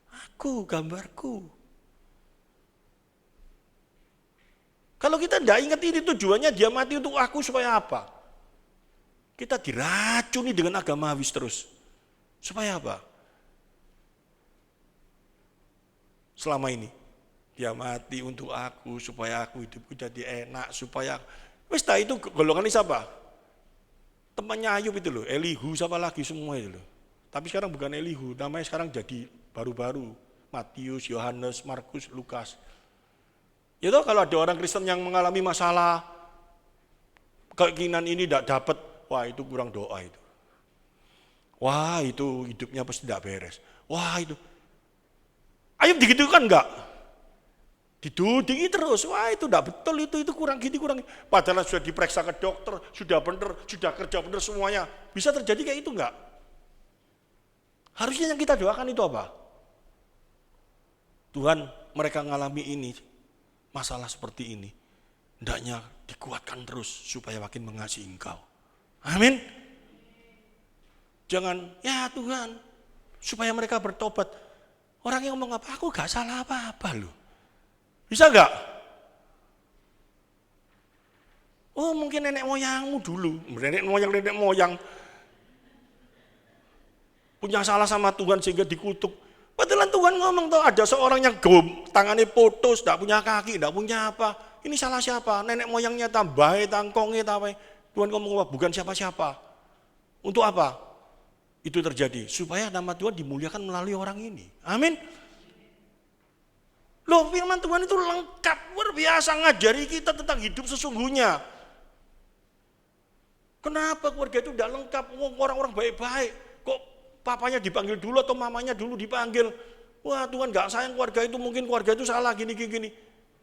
aku, gambarku. Kalau kita tidak ingat ini tujuannya dia mati untuk aku supaya apa? Kita diracuni dengan agama habis terus. Supaya apa? Selama ini. Dia mati untuk aku supaya aku hidupku jadi enak, supaya wis itu golongan ini siapa? Temannya Ayub itu loh, Elihu siapa lagi semua itu loh. Tapi sekarang bukan Elihu, namanya sekarang jadi baru-baru. Matius, Yohanes, Markus, Lukas. Ya toh kalau ada orang Kristen yang mengalami masalah keinginan ini tidak dapat, wah itu kurang doa itu. Wah itu hidupnya pasti tidak beres. Wah itu. Ayub digitukan enggak? Didudingi terus, wah itu enggak betul, itu kurang gini, kurang. Padahal sudah diperiksa ke dokter, sudah benar, sudah kerja benar semuanya. Bisa terjadi kayak itu enggak? Harusnya yang kita doakan itu apa? Tuhan, mereka mengalami ini, masalah seperti ini. Hendaknya dikuatkan terus supaya makin mengasihi Engkau. Amin. Jangan, ya Tuhan, supaya mereka bertobat. Orang yang ngomong apa, aku gak salah apa-apa loh. Bisa gak? Oh mungkin nenek moyangmu dulu, nenek moyang punya salah sama Tuhan sehingga dikutuk. Padahal Tuhan ngomong tuh ada seorang yang tangannya putus, tidak punya kaki, tidak punya apa. Ini salah siapa? Nenek moyangnya tambah, tangkongnya tambah. Tuhan ngomong apa? Bukan siapa-siapa. Untuk apa? Itu terjadi supaya nama Tuhan dimuliakan melalui orang ini. Amin. Loh firman Tuhan itu lengkap, luar biasa ngajari kita tentang hidup sesungguhnya. Kenapa keluarga itu tidak lengkap? Orang-orang baik-baik. Kok papanya dipanggil dulu atau mamanya dulu dipanggil? Wah Tuhan gak sayang keluarga itu, mungkin keluarga itu salah gini.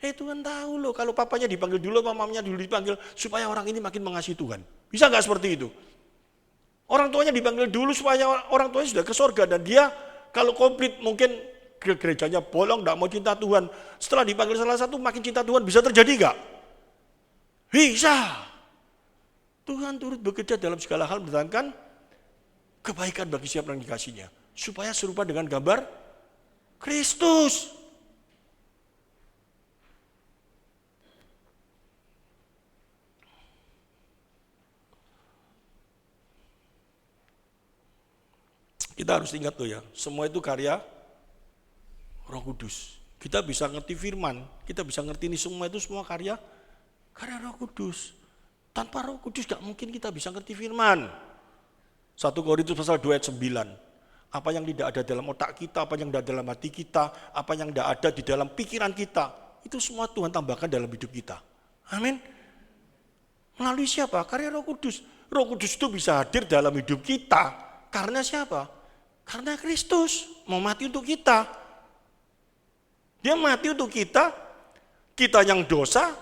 Tuhan tahu loh kalau papanya dipanggil dulu atau mamanya dulu dipanggil supaya orang ini makin mengasihi Tuhan. Bisa gak seperti itu? Orang tuanya dipanggil dulu supaya orang tuanya sudah ke surga dan dia kalau komplit mungkin ke gerejanya bolong, tidak mau cinta Tuhan. Setelah dipanggil salah satu makin cinta Tuhan, bisa terjadi gak? Bisa. Tuhan turut bekerja dalam segala hal mendatangkan kebaikan bagi siapa yang dikasihnya. Supaya serupa dengan gambar Kristus. Kita harus ingat tuh ya, semua itu karya Roh Kudus. Kita bisa ngerti firman, kita bisa ngerti ini semua itu semua karya Roh Kudus. Tanpa Roh Kudus gak mungkin kita bisa ngerti firman. 1 Korintus pasal 2 ayat 9. Apa yang tidak ada dalam otak kita, apa yang tidak ada dalam hati kita, apa yang tidak ada di dalam pikiran kita, itu semua Tuhan tambahkan dalam hidup kita. Amin. Melalui siapa? Karya Roh Kudus. Roh Kudus itu bisa hadir dalam hidup kita. Karena siapa? Karena Kristus mau mati untuk kita. Dia mati untuk kita yang dosa,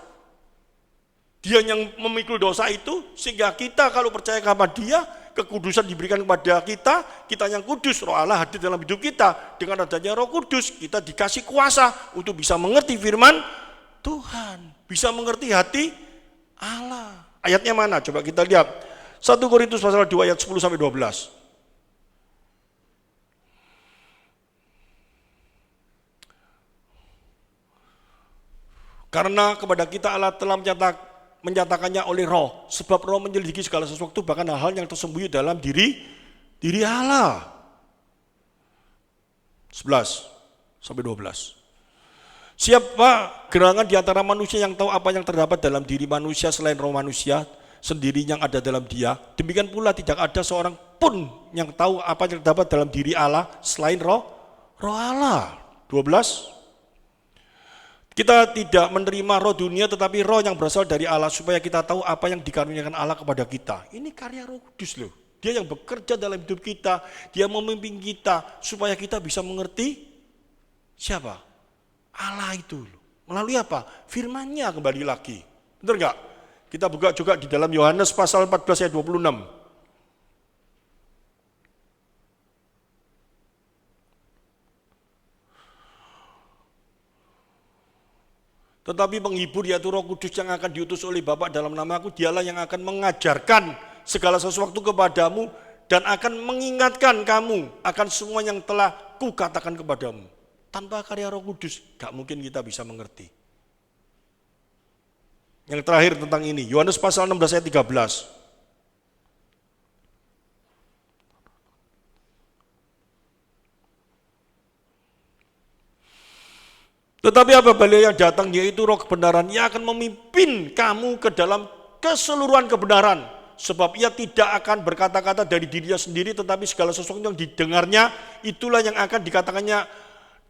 dia yang memikul dosa itu, sehingga kita kalau percaya kepada dia, kekudusan diberikan kepada kita yang kudus, Roh Allah hadir dalam hidup kita. Dengan adanya Roh Kudus, kita dikasih kuasa untuk bisa mengerti firman Tuhan, bisa mengerti hati Allah. Ayatnya mana? Coba kita lihat. 1 Korintus pasal 2 ayat 10 sampai 12. Karena kepada kita Allah telah menyatakannya oleh Roh, sebab Roh menyelidiki segala sesuatu, bahkan hal-hal yang tersembunyi dalam diri Allah. 11 sampai 12. Siapa gerangan di antara manusia yang tahu apa yang terdapat dalam diri manusia selain roh manusia sendiri yang ada dalam dia? Demikian pula tidak ada seorang pun yang tahu apa yang terdapat dalam diri Allah selain roh Allah. 12. Kita tidak menerima roh dunia tetapi roh yang berasal dari Allah supaya kita tahu apa yang dikaruniakan Allah kepada kita. Ini karya Roh Kudus loh. Dia yang bekerja dalam hidup kita, dia memimpin kita supaya kita bisa mengerti siapa? Allah itu loh. Melalui apa? Firman-Nya kembali lagi. Benar enggak? Kita buka juga di dalam Yohanes pasal 14 ayat 26. Tetapi penghibur yaitu Roh Kudus yang akan diutus oleh Bapa dalam namaku, dialah yang akan mengajarkan segala sesuatu kepadamu dan akan mengingatkan kamu akan semua yang telah kukatakan kepadamu. Tanpa karya Roh Kudus, gak mungkin kita bisa mengerti. Yang terakhir tentang ini, Yohanes pasal 16 ayat 13. Tetapi apabila yang datang yaitu Roh kebenaran, ia akan memimpin kamu ke dalam keseluruhan kebenaran. Sebab ia tidak akan berkata-kata dari dirinya sendiri, tetapi segala sesuatu yang didengarnya, itulah yang akan dikatakannya.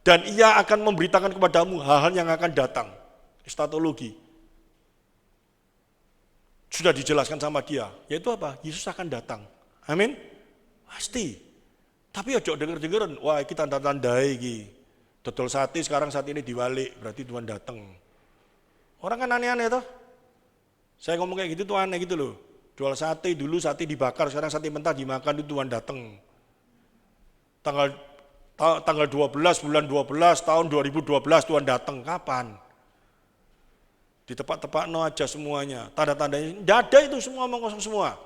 Dan ia akan memberitakan kepadamu hal-hal yang akan datang. Eschatologi. Sudah dijelaskan sama dia, yaitu apa? Yesus akan datang. Amin? Pasti. Tapi ojo denger-dengeran, wah iki tanda-tandai iki. Dodol sate sekarang saat ini diwalik, berarti Tuhan datang. Orang kan aneh-aneh toh. Saya ngomong kayak gitu tuh aneh gitu loh. Jual sate dulu, sate dibakar, sekarang sate mentah dimakan, itu Tuhan datang. Tanggal 12 bulan 12 tahun 2012 Tuhan datang. Kapan? Di tepat-tepat no aja semuanya. Tanda-tandanya tidak ada, itu semua omong kosong semua.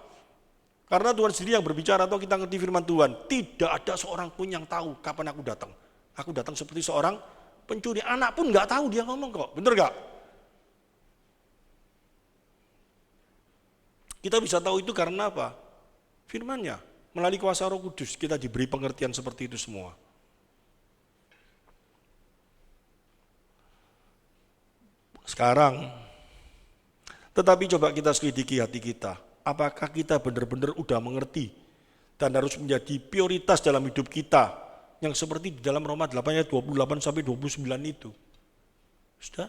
Karena Tuhan sendiri yang berbicara, atau kita ngerti firman Tuhan, tidak ada seorang pun yang tahu kapan aku datang. Aku datang seperti seorang pencuri. Anak pun nggak tahu dia ngomong kok. Bener nggak? Kita bisa tahu itu karena apa? Firman-Nya. Melalui kuasa Roh Kudus kita diberi pengertian seperti itu semua. Sekarang, tetapi coba kita selidiki hati kita. Apakah kita benar-benar udah mengerti dan harus menjadi prioritas dalam hidup kita? Yang seperti di dalam Roma 8 ayat 28 sampai 29 itu. Sudah?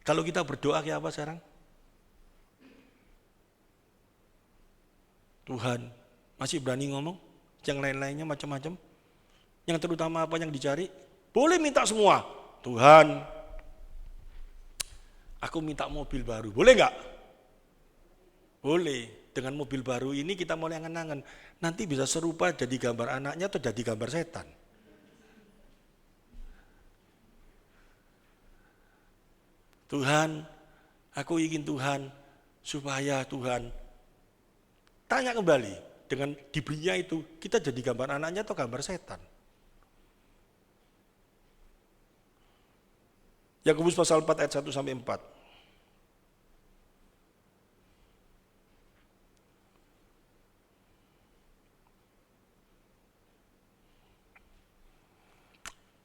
Kalau kita berdoa kayak apa sekarang? Tuhan, masih berani ngomong? Yang lain-lainnya macam-macam? Yang terutama apa yang dicari? Boleh minta semua. Tuhan, aku minta mobil baru. Boleh nggak? Boleh. Dengan mobil baru ini kita mulai angan-angan. Nanti bisa serupa jadi gambar anaknya atau jadi gambar setan. Tuhan, aku ingin Tuhan, supaya Tuhan, tanya kembali, dengan diberinya itu, kita jadi gambar anaknya atau gambar setan. Yakobus pasal 4 ayat 1 sampai 4.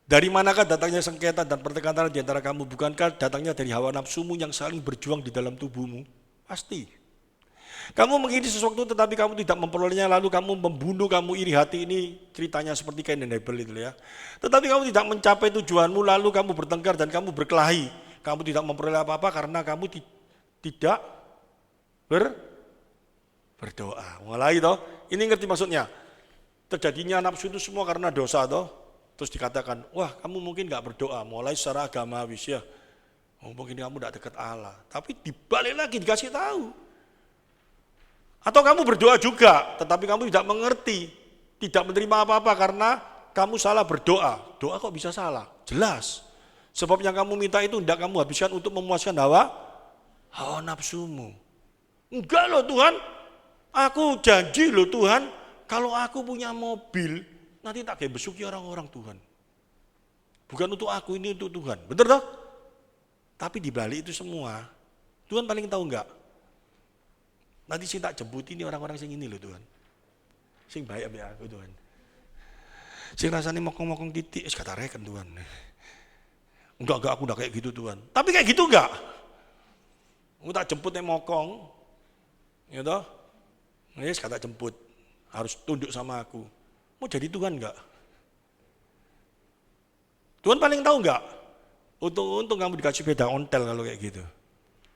Dari manakah datangnya sengketa dan pertengkaran di antara kamu? Bukankah datangnya dari hawa nafsumu yang saling berjuang di dalam tubuhmu? Pasti. Kamu mengingini sesuatu tetapi kamu tidak memperolehnya, lalu kamu membunuh, kamu iri hati. Ini ceritanya seperti Kain dan Habel itu ya. Tetapi kamu tidak mencapai tujuanmu, lalu kamu bertengkar dan kamu berkelahi. Kamu tidak memperoleh apa-apa karena kamu tidak berdoa. Mulai toh, ini ngerti maksudnya. Terjadinya nafsu itu semua karena dosa toh. Terus dikatakan, wah kamu mungkin gak berdoa, mulai secara agamawi ya. Oh, mungkin kamu gak dekat Allah. Tapi dibalik lagi dikasih tahu. Atau kamu berdoa juga, tetapi kamu tidak mengerti, tidak menerima apa-apa karena kamu salah berdoa. Doa kok bisa salah? Jelas. Sebab yang kamu minta itu tidak kamu habiskan untuk memuaskan hawa nafsumu. Enggak loh Tuhan, aku janji loh Tuhan, kalau aku punya mobil, nanti tak kayak besuki orang-orang Tuhan. Bukan untuk aku, ini untuk Tuhan. Betul toh? Tapi di balik itu semua, Tuhan paling tahu enggak? Nanti sih tak jemput ini orang-orang sing ini loh Tuhan. Sing baik ambek aku Tuhan. Sing rasanya mokong-mokong titik, kata reken Tuhan. Enggak, aku udah kayak gitu Tuhan. Tapi kayak gitu enggak? Aku tak jemput yang mokong. Ya toh? Yes, kata jemput. Harus tunduk sama aku. Mau jadi Tuhan enggak? Tuhan paling tahu enggak? Untung kamu dikasih sepeda ontel kalau kayak gitu.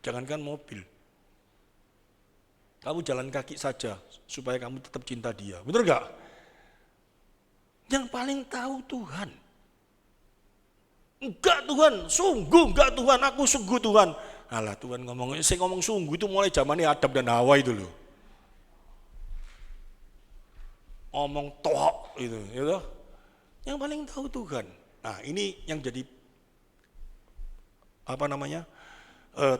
Jangankan mobil. Kamu jalan kaki saja supaya kamu tetap cinta dia. Betul enggak? Yang paling tahu Tuhan. Enggak Tuhan, sungguh enggak Tuhan, aku sungguh Tuhan. Alah Tuhan saya ngomong sungguh itu mulai zamannya Adam dan Hawa itu loh. Ngomong toh itu, gitu. Yang paling tahu Tuhan. Nah ini yang jadi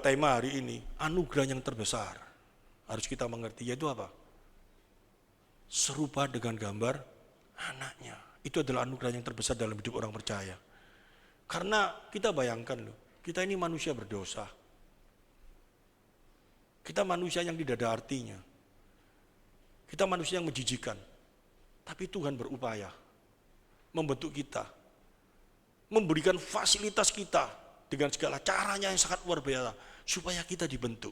tema hari ini, anugerah yang terbesar. Harus kita mengerti, yaitu apa? Serupa dengan gambar anaknya. Itu adalah anugerah yang terbesar dalam hidup orang percaya. Karena kita bayangkan loh, kita ini manusia berdosa. Kita manusia yang tidak ada artinya. Kita manusia yang menjijikan. Tapi Tuhan berupaya membentuk kita, memberikan fasilitas kita dengan segala caranya yang sangat luar biasa, supaya kita dibentuk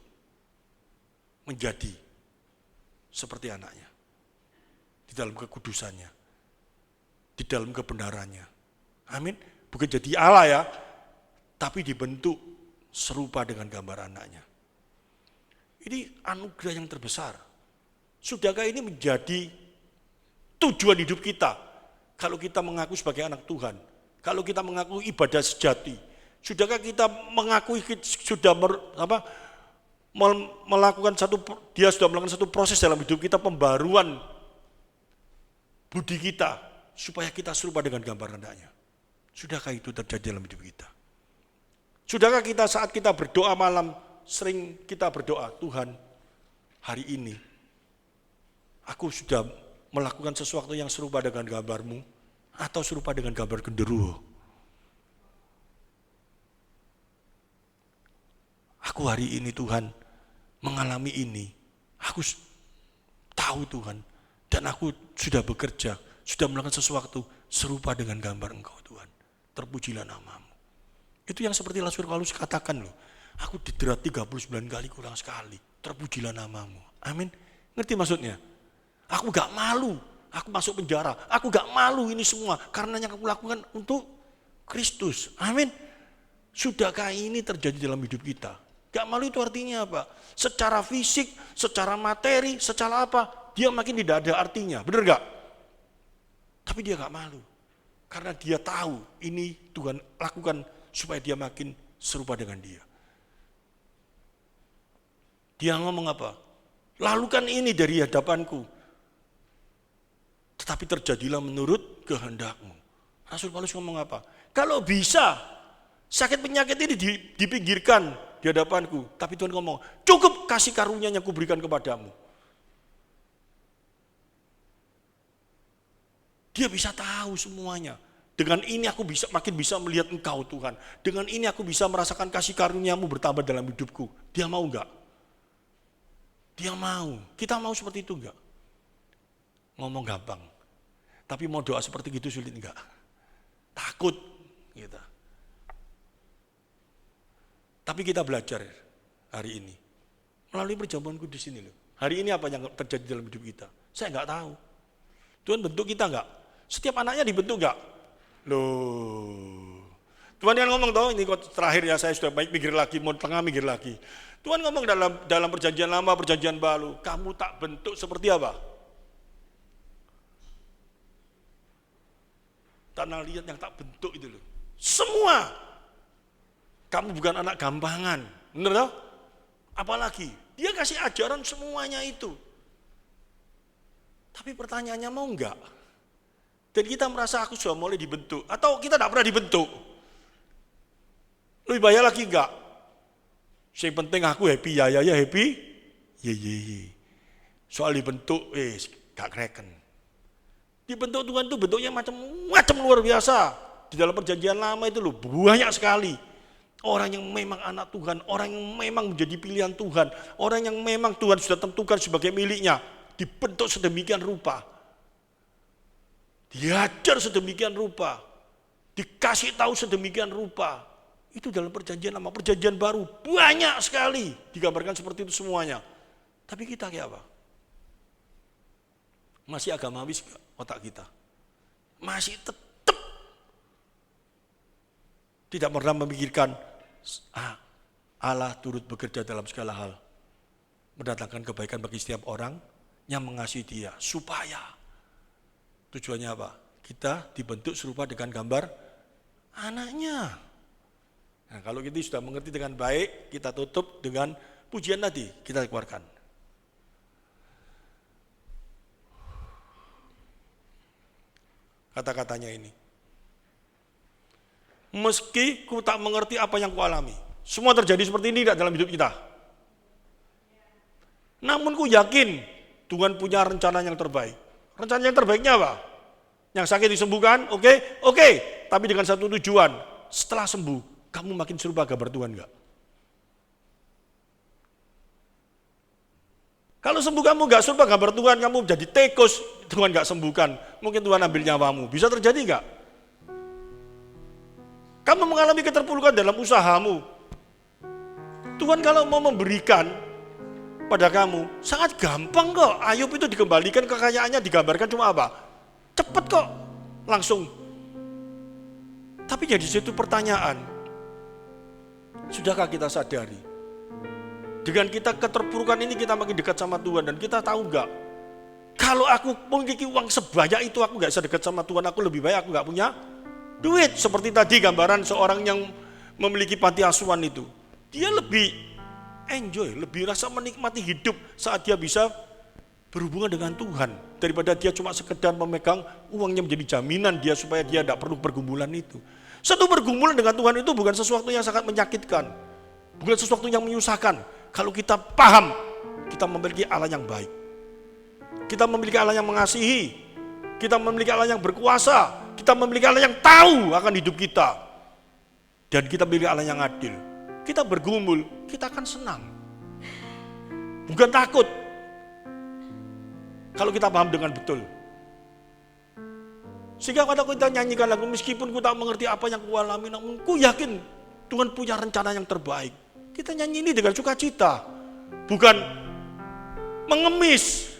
menjadi seperti anaknya, di dalam kekudusannya, di dalam kebenarannya. Amin. Bukan jadi Allah ya, tapi dibentuk serupa dengan gambar anaknya. Ini anugerah yang terbesar. Sudahkah ini menjadi tujuan hidup kita? Kalau kita mengaku sebagai anak Tuhan, kalau kita mengaku ibadah sejati, sudahkah kita mengakui dia sudah melakukan satu proses dalam hidup kita, pembaruan budi kita, supaya kita serupa dengan gambar anaknya? Sudahkah itu terjadi dalam hidup kita? Sudahkah kita saat kita berdoa malam, sering kita berdoa, Tuhan, hari ini aku sudah melakukan sesuatu yang serupa dengan gambar-Mu, atau serupa dengan gambar genderuwo? Aku hari ini Tuhan mengalami ini, aku tahu Tuhan, dan aku sudah bekerja, sudah melakukan sesuatu serupa dengan gambar Engkau Tuhan. Terpujilah nama-Mu. Itu yang seperti Rasul Paulus katakan loh, aku diderat 39 kali kurang sekali, terpujilah nama-Mu. Amin. Ngerti maksudnya? Aku gak malu, aku masuk penjara, aku gak malu ini semua, karena yang aku lakukan untuk Kristus. Amin. Sudahkah ini terjadi dalam hidup kita? Gak malu itu artinya apa? Secara fisik, secara materi, secara apa, dia makin tidak ada artinya, benar gak? Tapi dia gak malu, karena dia tahu ini Tuhan lakukan supaya dia makin serupa dengan dia. Dia ngomong apa? Lalukan ini dari hadapanku, tetapi terjadilah menurut kehendak-Mu. Rasul Paulus ngomong apa? Kalau bisa, sakit penyakit ini dipinggirkan di hadapanku. Tapi Tuhan ngomong, cukup kasih karunia yang kuberikan kepadamu. Dia bisa tahu semuanya. Dengan ini aku makin bisa melihat Engkau Tuhan. Dengan ini aku bisa merasakan kasih karunia-Mu bertambah dalam hidupku. Dia mau enggak? Dia mau. Kita mau seperti itu enggak? Ngomong gampang, tapi mau doa seperti itu sulit enggak? Takut kita. Tapi kita belajar hari ini melalui perjamuan kudus ini loh. Hari ini apa yang terjadi dalam hidup kita? Saya enggak tahu. Tuhan bentuk kita enggak? Setiap anaknya dibentuk enggak? Loh. Tuhan yang ngomong tahu ini kok terakhir ya, saya sudah baik mikir lagi, mau tengah mikir lagi. Tuhan ngomong dalam perjanjian lama, perjanjian baru, kamu tak bentuk seperti apa? Tanah liat yang tak bentuk itu loh. Semua. Kamu bukan anak gampangan. Benar toh? Apalagi dia kasih ajaran semuanya itu. Tapi pertanyaannya mau enggak? Dan kita merasa aku sudah mulai dibentuk. Atau kita tidak pernah dibentuk. Lebih bahaya lagi enggak? Yang penting aku happy, ya happy. Ye. Soal dibentuk, gak kreken. Dibentuk Tuhan itu bentuknya macam-macam luar biasa. Di dalam perjanjian lama itu loh, banyak sekali. Orang yang memang anak Tuhan, orang yang memang menjadi pilihan Tuhan, orang yang memang Tuhan sudah tentukan sebagai miliknya, dibentuk sedemikian rupa. Diajar sedemikian rupa. Dikasih tahu sedemikian rupa. Itu dalam perjanjian lama, perjanjian baru. Banyak sekali digambarkan seperti itu semuanya. Tapi kita kayak apa? Masih agamamis gak otak kita? Masih tetap tidak pernah memikirkan Allah turut bekerja dalam segala hal, mendatangkan kebaikan bagi setiap orang yang mengasihi Dia, supaya tujuannya apa? Kita dibentuk serupa dengan gambar anaknya. Nah, kalau kita sudah mengerti dengan baik, kita tutup dengan pujian tadi, kita keluarkan. Kata-katanya ini. Meski ku tak mengerti apa yang ku alami. Semua terjadi seperti ini tidak dalam hidup kita. Namun ku yakin Tuhan punya rencana yang terbaik. Rencana yang terbaiknya apa? Yang sakit disembuhkan, oke. Tapi dengan satu tujuan, setelah sembuh, kamu makin serupa gambar Tuhan enggak? Kalau sembuh kamu enggak serupa gambar Tuhan, kamu jadi tikus, Tuhan enggak sembuhkan. Mungkin Tuhan ambil nyawamu. Bisa terjadi enggak? Kamu mengalami keterpurukan dalam usahamu. Tuhan kalau mau memberikan pada kamu, sangat gampang kok. Ayub itu dikembalikan kekayaannya, digambarkan cuma apa? Cepat kok, langsung. Tapi jadi situ pertanyaan, sudahkah kita sadari? Dengan kita keterpurukan ini kita makin dekat sama Tuhan, dan kita tahu enggak? Kalau aku memiliki uang sebanyak itu, aku enggak bisa dekat sama Tuhan, aku lebih baik aku enggak punya duit. Seperti tadi gambaran seorang yang memiliki panti asuhan itu. Dia lebih enjoy, lebih rasa menikmati hidup saat dia bisa berhubungan dengan Tuhan. Daripada dia cuma sekedar memegang uangnya menjadi jaminan dia supaya dia tidak perlu pergumulan itu. Satu pergumulan dengan Tuhan itu bukan sesuatu yang sangat menyakitkan. Bukan sesuatu yang menyusahkan. Kalau kita paham, kita memiliki Allah yang baik. Kita memiliki Allah yang mengasihi. Kita memiliki Allah yang berkuasa. Kita memiliki Allah yang tahu akan hidup kita. Dan kita memiliki Allah yang adil. Kita bergumul, kita akan senang. Bukan takut. Kalau kita paham dengan betul. Sehingga kalau kita nyanyikan lagu, meskipun ku tak mengerti apa yang ku alami, namun ku yakin Tuhan punya rencana yang terbaik. Kita nyanyi ini dengan sukacita. Bukan mengemis.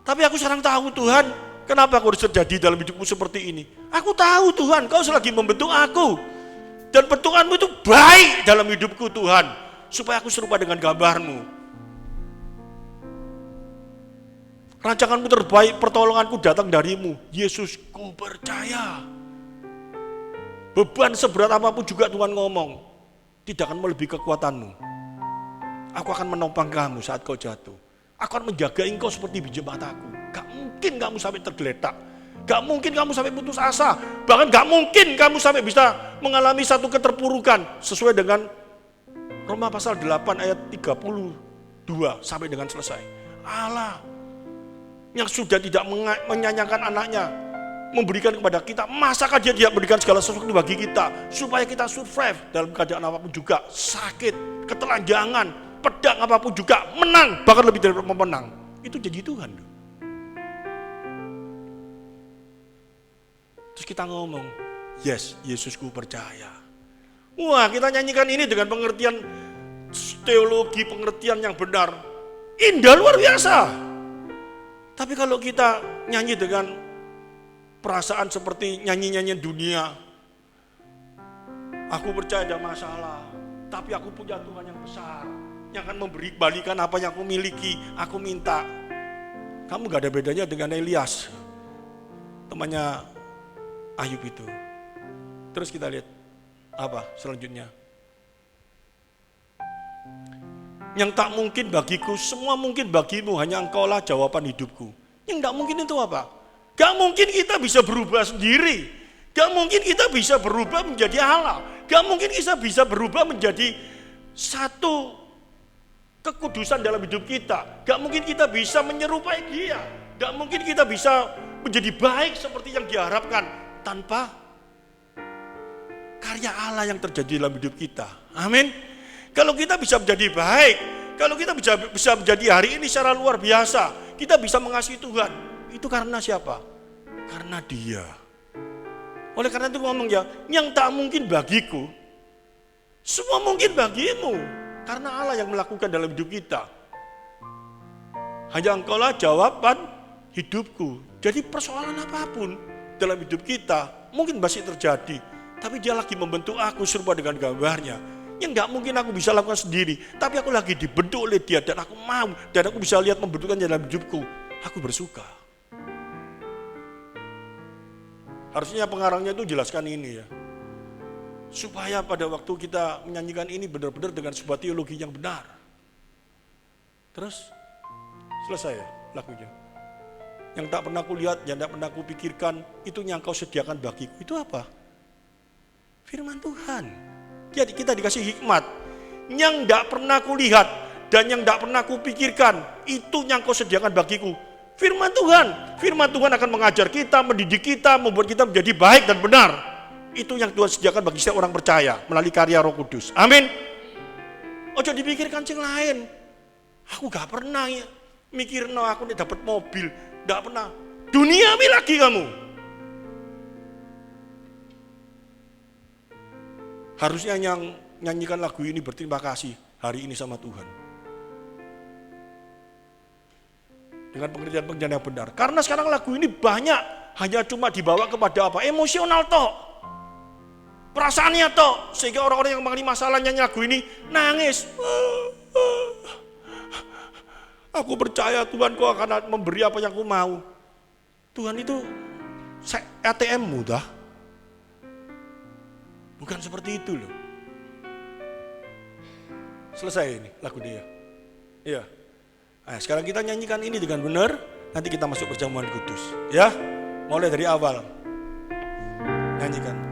Tapi aku sekarang tahu Tuhan, kenapa aku harus terjadi dalam hidupku seperti ini. Aku tahu Tuhan, kau lagi membentuk aku. Dan bentukanmu itu baik dalam hidupku Tuhan. Supaya aku serupa dengan gambarmu. Rancanganmu terbaik, pertolonganku datang darimu. Yesus, ku percaya. Beban seberat apapun juga Tuhan ngomong, tidak akan melebihi kekuatanmu. Aku akan menopang kamu saat kau jatuh. Aku akan menjaga engkau seperti biji mataku. Gak mungkin kamu sampai tergeletak. Gak mungkin kamu sampai putus asa. Bahkan gak mungkin kamu sampai bisa mengalami satu keterpurukan. Sesuai dengan Roma pasal 8 ayat 32 sampai dengan selesai. Allah yang sudah tidak menyanyikan anaknya, memberikan kepada kita, masakah dia tidak memberikan segala sesuatu bagi kita, supaya kita survive dalam keadaan apapun juga, sakit, ketelanjangan, pedang apapun juga, menang, bahkan lebih dari pemenang. Itu jadi Tuhan. Terus kita ngomong, yes, Yesusku percaya. Wah, kita nyanyikan ini dengan pengertian teologi, pengertian yang benar. Indah luar biasa. Tapi kalau kita nyanyi dengan perasaan seperti nyanyi-nyanyian dunia, aku percaya ada masalah, tapi aku punya Tuhan yang besar, yang akan balikan apa yang aku miliki, aku minta. Kamu gak ada bedanya dengan Elias, temannya Ayub itu. Terus kita lihat apa selanjutnya. Yang tak mungkin bagiku, semua mungkin bagimu, hanya engkaulah jawaban hidupku. Yang tak mungkin itu apa? Gak mungkin kita bisa berubah sendiri. Gak mungkin kita bisa berubah menjadi Allah. Gak mungkin kita bisa berubah menjadi satu kekudusan dalam hidup kita. Gak mungkin kita bisa menyerupai dia. Gak mungkin kita bisa menjadi baik seperti yang diharapkan tanpa karya Allah yang terjadi dalam hidup kita. Amin. Kalau kita bisa menjadi baik, kalau kita bisa menjadi hari ini secara luar biasa, kita bisa mengasihi Tuhan. Itu karena siapa? Karena Dia. Oleh karena itu ngomong ya, yang tak mungkin bagiku, semua mungkin bagimu. Karena Allah yang melakukan dalam hidup kita. Hanya engkaulah jawaban hidupku. Jadi persoalan apapun dalam hidup kita mungkin masih terjadi, tapi Dia lagi membentuk aku serupa dengan gambarnya. Yang gak mungkin aku bisa lakukan sendiri, tapi aku lagi dibentuk oleh Dia, dan aku mau, dan aku bisa lihat pembentukannya dalam hidupku. Aku bersuka. Harusnya pengarangnya itu jelaskan ini ya, supaya pada waktu kita menyanyikan ini benar-benar dengan sebuah teologi yang benar. Terus selesai ya lagunya. Yang tak pernah aku lihat, yang tak pernah aku pikirkan, itu yang kau sediakan bagiku. Itu apa? Firman Tuhan. Kita dikasih hikmat. Yang tidak pernah kulihat dan yang tidak pernah kupikirkan, itu yang kau sediakan bagiku. Firman Tuhan. Firman Tuhan akan mengajar kita, mendidik kita, membuat kita menjadi baik dan benar. Itu yang Tuhan sediakan bagi setiap orang percaya melalui karya Roh Kudus. Amin. Ojo dipikirkan yang lain. Aku gak pernah ya mikir aku nih dapat mobil, gak pernah. Duniawi lagi kamu. Harusnya yang nyanyikan lagu ini berterima kasih hari ini sama Tuhan. Dengan pengertian-pengertian yang benar. Karena sekarang lagu ini banyak hanya cuma dibawa kepada apa? Emosional toh. Perasaannya toh. Sehingga orang-orang yang mengalami masalah nyanyi lagu ini nangis. Aku percaya Tuhan kau akan memberi apa yang aku mau. Tuhan itu ATM mudah. Bukan seperti itu loh. Selesai ini lagu dia. Iya. Nah, sekarang kita nyanyikan ini dengan benar. Nanti kita masuk perjamuan kudus. Ya. Mulai dari awal. Nyanyikan.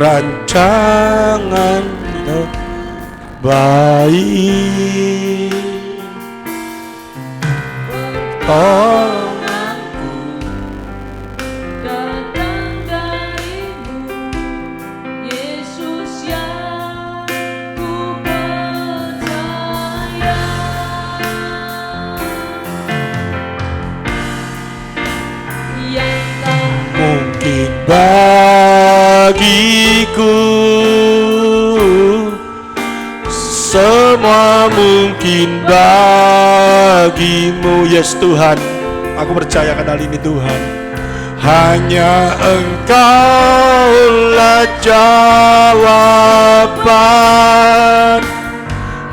Rancangan baik, pertolonganku datang darimu, Yesus yang ku percaya. Yang tak mungkin bagiku, semua mungkin bagimu. Yes Tuhan, aku percaya hal ini Tuhan. Hanya Engkaulah jawaban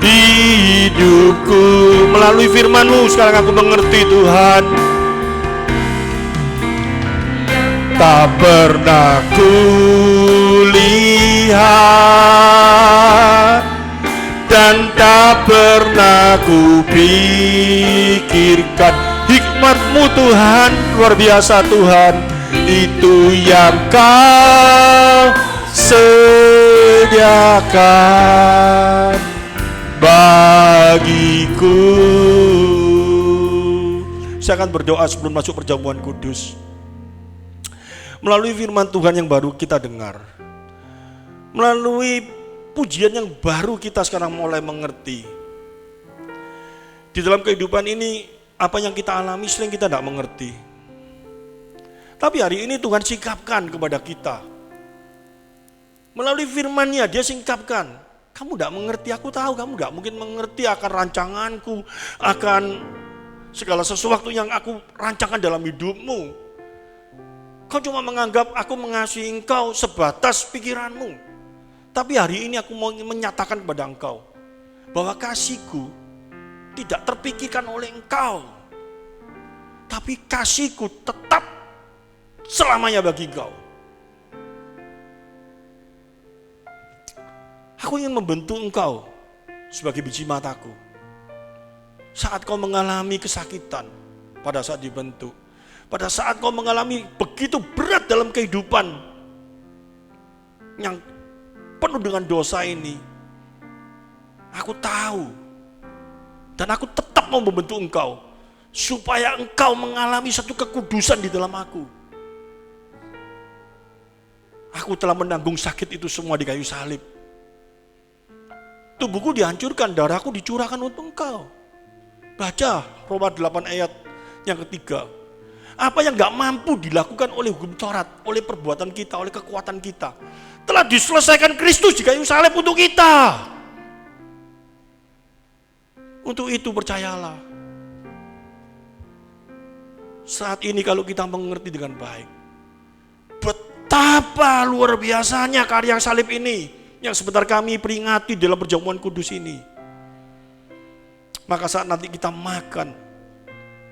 hidupku. Melalui firman-Mu sekarang aku mengerti Tuhan. Tak pernah kulihat dan tak pernah kupikirkan. Hikmat-Mu Tuhan, luar biasa Tuhan. Itu yang Kau sediakan bagiku. Saya akan berdoa sebelum masuk perjamuan kudus. Melalui firman Tuhan yang baru kita dengar, melalui pujian yang baru kita sekarang mulai mengerti. Di dalam kehidupan ini, apa yang kita alami sering kita tidak mengerti. Tapi hari ini Tuhan sikapkan kepada kita. Melalui firman-Nya Dia singkapkan. Kamu tidak mengerti, aku tahu kamu tidak mungkin mengerti akan rancanganku, akan segala sesuatu yang aku rancangkan dalam hidupmu. Kau cuma menganggap aku mengasihi engkau sebatas pikiranmu. Tapi hari ini aku mau menyatakan kepada engkau bahwa kasihku tidak terpikirkan oleh engkau. Tapi kasihku tetap selamanya bagi engkau. Aku ingin membentuk engkau sebagai biji mataku. Saat kau mengalami kesakitan pada saat dibentuk. Pada saat kau mengalami begitu berat dalam kehidupan yang penuh dengan dosa ini, aku tahu dan aku tetap mau membentuk engkau supaya engkau mengalami satu kekudusan di dalam aku. Aku telah menanggung sakit itu semua di kayu salib. Tubuhku dihancurkan, darahku dicurahkan untuk engkau. Baca Roma 8 ayat yang ketiga. Apa yang gak mampu dilakukan oleh hukum Taurat, oleh perbuatan kita, oleh kekuatan kita, telah diselesaikan Kristus di kayu salib untuk kita. Untuk itu percayalah. Saat ini kalau kita mengerti dengan baik, betapa luar biasanya karya salib ini yang sebentar kami peringati dalam perjamuan kudus ini. Maka saat nanti kita makan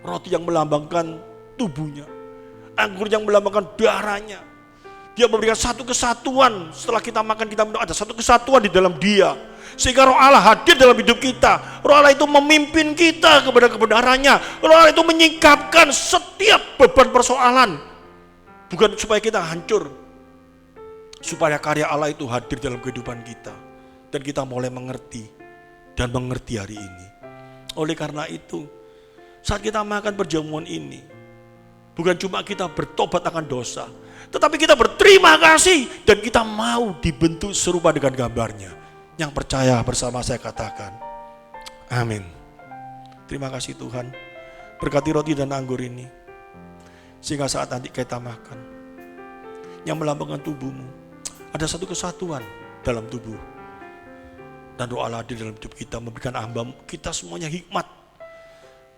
roti yang melambangkan tubuhnya, anggur yang melambangkan darahnya, dia memberikan satu kesatuan. Setelah kita makan, kita minum, ada satu kesatuan di dalam dia. Sehingga roh Allah hadir dalam hidup kita. Roh Allah itu memimpin kita kepada kebenarannya. Roh Allah itu menyingkapkan setiap beban persoalan. Bukan supaya kita hancur, supaya karya Allah itu hadir dalam kehidupan kita. Dan kita mulai mengerti dan mengerti hari ini. Oleh karena itu, saat kita makan perjamuan ini, bukan cuma kita bertobat akan dosa, tetapi kita berterima kasih dan kita mau dibentuk serupa dengan gambarnya. Yang percaya bersama saya katakan, amin. Terima kasih Tuhan. Berkati roti dan anggur ini, sehingga saat nanti kita makan, yang melambangkan tubuhmu, ada satu kesatuan dalam tubuh. Dan Roh Allah hadir dalam hidup kita, memberikan kita semuanya hikmat,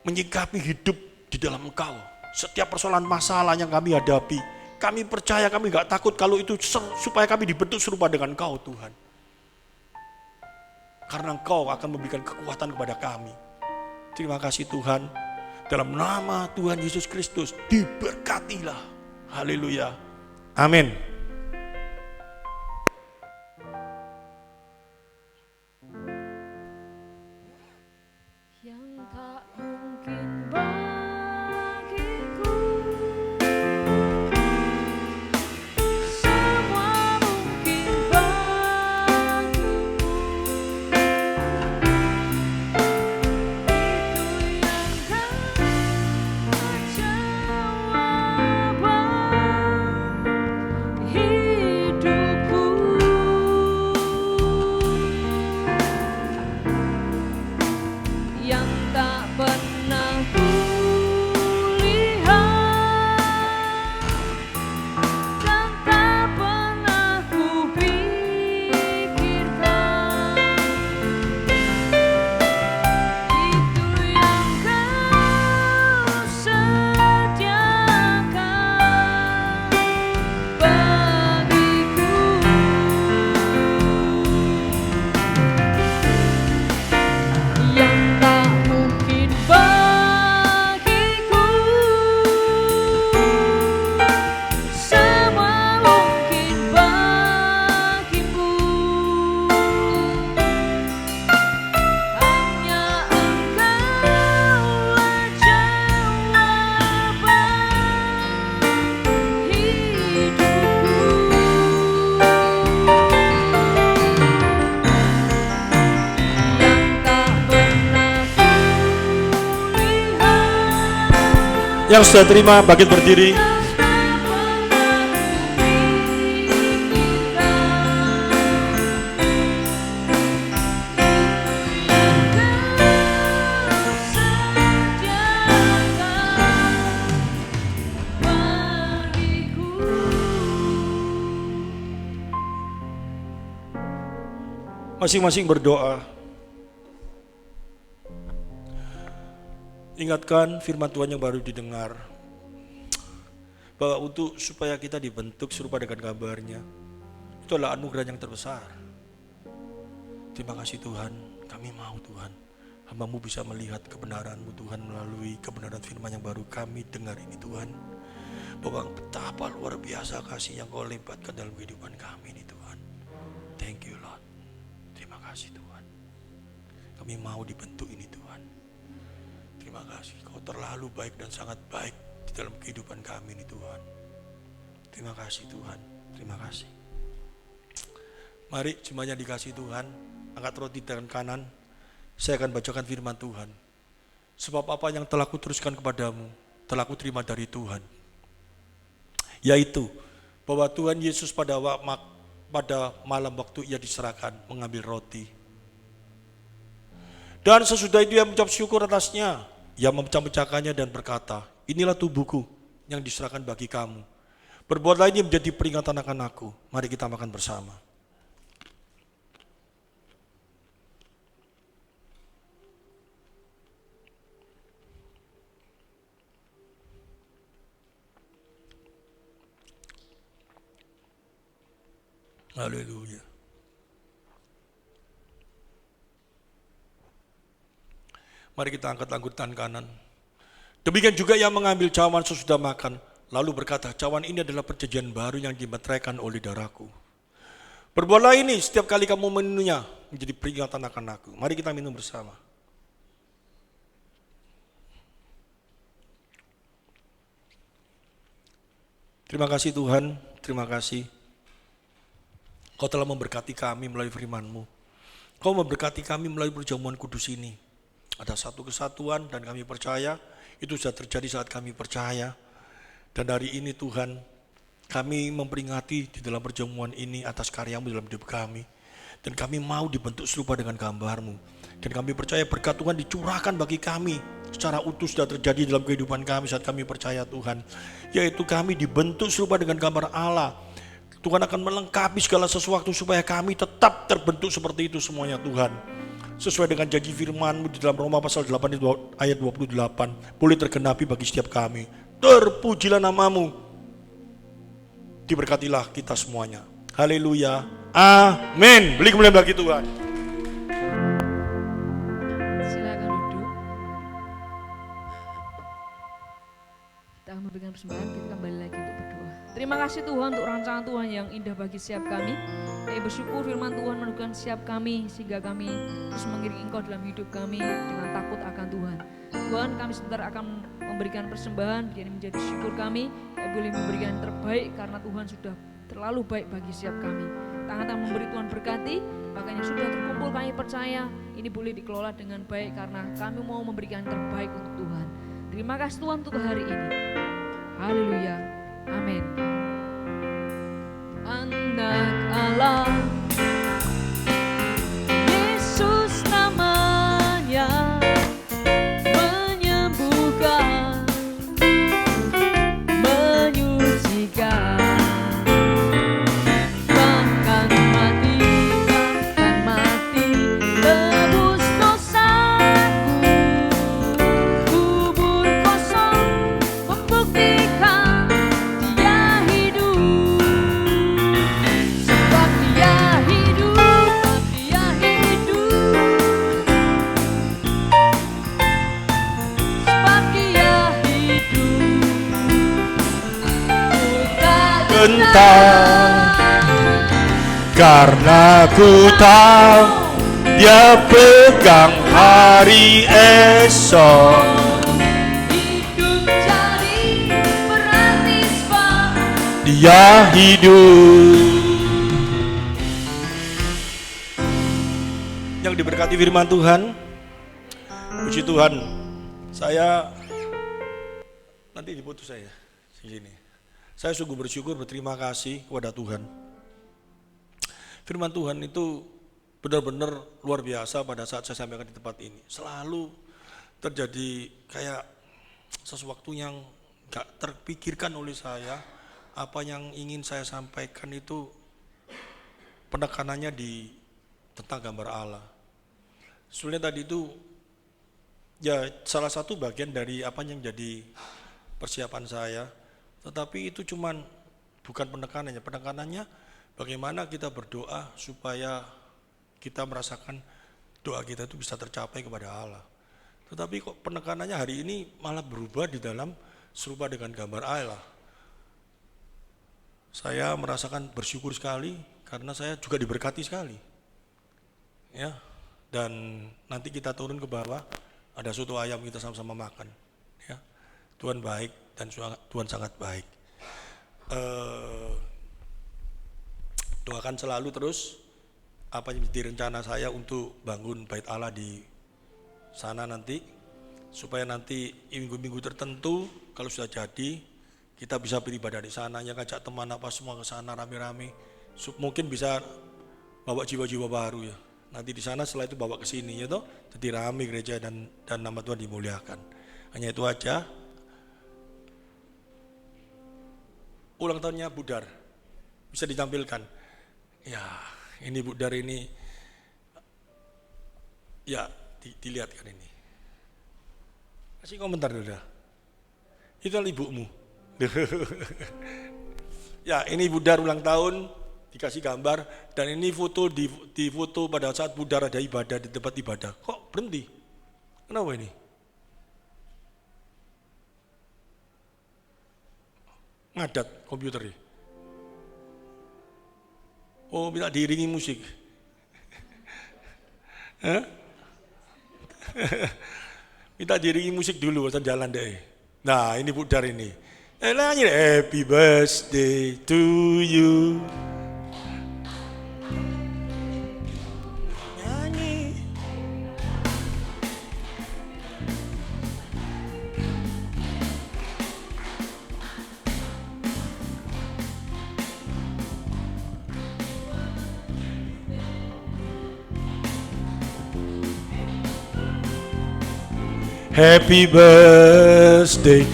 menyikapi hidup di dalam Engkau. Setiap persoalan masalah yang kami hadapi, kami percaya, kami gak takut kalau itu supaya kami dibentuk serupa dengan Engkau Tuhan. Karena Engkau akan memberikan kekuatan kepada kami. Terima kasih Tuhan. Dalam nama Tuhan Yesus Kristus, diberkatilah. Haleluya. Amin. Yang tak mungkin bagiku, semua mungkin bagimu. Itu yang jawaban hidupku. Yang tak pernah kulihat dan tak pernah kupikirkan, itu yang Kau sediakan bagiku. Yang tak mungkin bagiku, semua mungkin bagimu. Hanya Engkaulah jawaban hidupku. Yang tak pernah kulihat, Yang sudah terima bangkit berdiri. tak pernah kupikirkan. Masing-masing berdoa. Ingatkan firman Tuhan yang baru didengar, bahwa untuk supaya kita dibentuk serupa dengan gambarnya, itu adalah anugerah yang terbesar. Terima kasih Tuhan, kami mau Tuhan, hamba-Mu bisa melihat kebenaran-Mu Tuhan melalui kebenaran firman yang baru kami dengar ini Tuhan. Bahwa betapa luar biasa kasih yang Kau limpahkan dalam kehidupan kami ini Tuhan. Thank you Lord. Terima kasih Tuhan. Kami mau dibentuk ini Tuhan. Terima kasih, Kau terlalu baik dan sangat baik di dalam kehidupan kami ini Tuhan. Terima kasih Tuhan, terima kasih. Mari semuanya dikasih Tuhan, angkat roti tangan kanan. Saya akan bacakan firman Tuhan. Sebab apa yang telah kuteruskan kepadamu, telah kuterima dari Tuhan. Yaitu, bahwa Tuhan Yesus pada malam waktu Ia diserahkan, mengambil roti. Dan sesudah itu Ia mengucap syukur atasnya. Ia memecah-mecahkannya dan berkata, inilah tubuhku yang diserahkan bagi kamu. Berbuatlah ini menjadi peringatan akan aku. Mari kita makan bersama. Mari kita angkat angkutan kanan. Demikian juga yang mengambil cawan sesudah makan, lalu berkata, cawan ini adalah perjanjian baru yang dimeteraikan oleh darahku. Berbuatlah ini setiap kali kamu meminumnya, menjadi peringatan akan aku. Mari kita minum bersama. Terima kasih Tuhan, terima kasih. Kau telah memberkati kami melalui firman-Mu. Kau memberkati kami melalui perjamuan kudus ini. Ada satu kesatuan dan kami percaya itu sudah terjadi saat kami percaya. Dan hari ini Tuhan, kami memperingati di dalam perjamuan ini atas karya-Mu dalam hidup kami. Dan kami mau dibentuk serupa dengan gambar-Mu. Dan kami percaya berkat Tuhan dicurahkan bagi kami secara utuh sudah terjadi dalam kehidupan kami saat kami percaya Tuhan. Yaitu kami dibentuk serupa dengan gambar Allah. Tuhan akan melengkapi segala sesuatu supaya kami tetap terbentuk seperti itu semuanya Tuhan. Sesuai dengan janji firman-Mu di dalam Roma pasal 8 ayat 28. Boleh tergenapi bagi setiap kami. Terpujilah nama-Mu. Diberkatilah kita semuanya. Haleluya. Amin. Beri kemuliaan bagi Tuhan. Silakan duduk. Kita akan memberikan persembahan, kita kembali lagi untuk berdoa. Terima kasih Tuhan untuk rancangan Tuhan yang indah bagi setiap kami. Kami bersyukur firman Tuhan meneguhkan setiap kami sehingga kami terus mengiringi Engkau dalam hidup kami dengan takut akan Tuhan. Tuhan, kami sebentar akan memberikan persembahan yang menjadi syukur kami. Kami boleh memberikan yang terbaik karena Tuhan sudah terlalu baik bagi setiap kami. Tangan-tangan memberi Tuhan berkati, makanya sudah terkumpul kami percaya ini boleh dikelola dengan baik karena kami mau memberikan yang terbaik untuk Tuhan. Terima kasih Tuhan untuk hari ini. Haleluya. Amin. Anak Allah, Yesus namanya, menyembuhkan, menyucikan, bahkan mati, tebus dosaku. Kubur kosong membuktikan Dia hidup. Sebab Dia hidup, Dia hidup. Sebab Dia hidup. Tentang karena ku tahu Dia pegang hari esok. Hidup jadi berarti sebab Dia hidup. Yang diberkati firman Tuhan, puji Tuhan. Saya nanti diputus saya di sini. Saya sungguh bersyukur, berterima kasih kepada Tuhan. Firman Tuhan itu benar-benar luar biasa pada saat saya sampaikan di tempat ini. Selalu terjadi kayak sesuatu yang gak terpikirkan oleh saya. Apa yang ingin saya sampaikan itu penekanannya di tentang gambar Allah. Sebenarnya tadi itu ya salah satu bagian dari apa yang jadi persiapan saya. Tetapi itu cuman bukan penekanannya. Penekanannya bagaimana kita berdoa supaya kita merasakan doa kita itu bisa tercapai kepada Allah. Tetapi kok penekanannya hari ini malah berubah di dalam serupa dengan gambar Allah. Saya merasakan bersyukur sekali karena saya juga diberkati sekali. Ya, dan nanti kita turun ke bawah, ada soto ayam kita sama-sama makan. Ya, Tuhan baik dan Tuhan sangat baik. Doakan selalu terus apa yang menjadi rencana saya untuk bangun bait Allah di sana nanti, supaya nanti minggu-minggu tertentu kalau sudah jadi kita bisa beribadah di sana, ya ngajak teman apa semua ke sana rame-rame, mungkin bisa bawa jiwa-jiwa baru ya. Nanti di sana setelah itu bawa ke sini ya toh, jadi rame gereja dan nama Tuhan dimuliakan. Hanya itu aja. Ulang tahunnya Budar bisa ditampilkan. Ya, ini Budar ini ya dilihat kan ini. Kasih komentar dulu dah. Itu ibumu. Ya, ini Budar ulang tahun, dikasih gambar, dan ini foto di foto pada saat Budar ada ibadah di tempat ibadah. Kok berhenti? Kenapa ini? Ngadat komputernya. Oh, minta diiringi musik. Hah? Minta diiringi musik dulu, barusan jalan deh. Nah, ini Budar ini. Nyanyi deh, Happy Birthday to you. Nyanyi. Happy birthday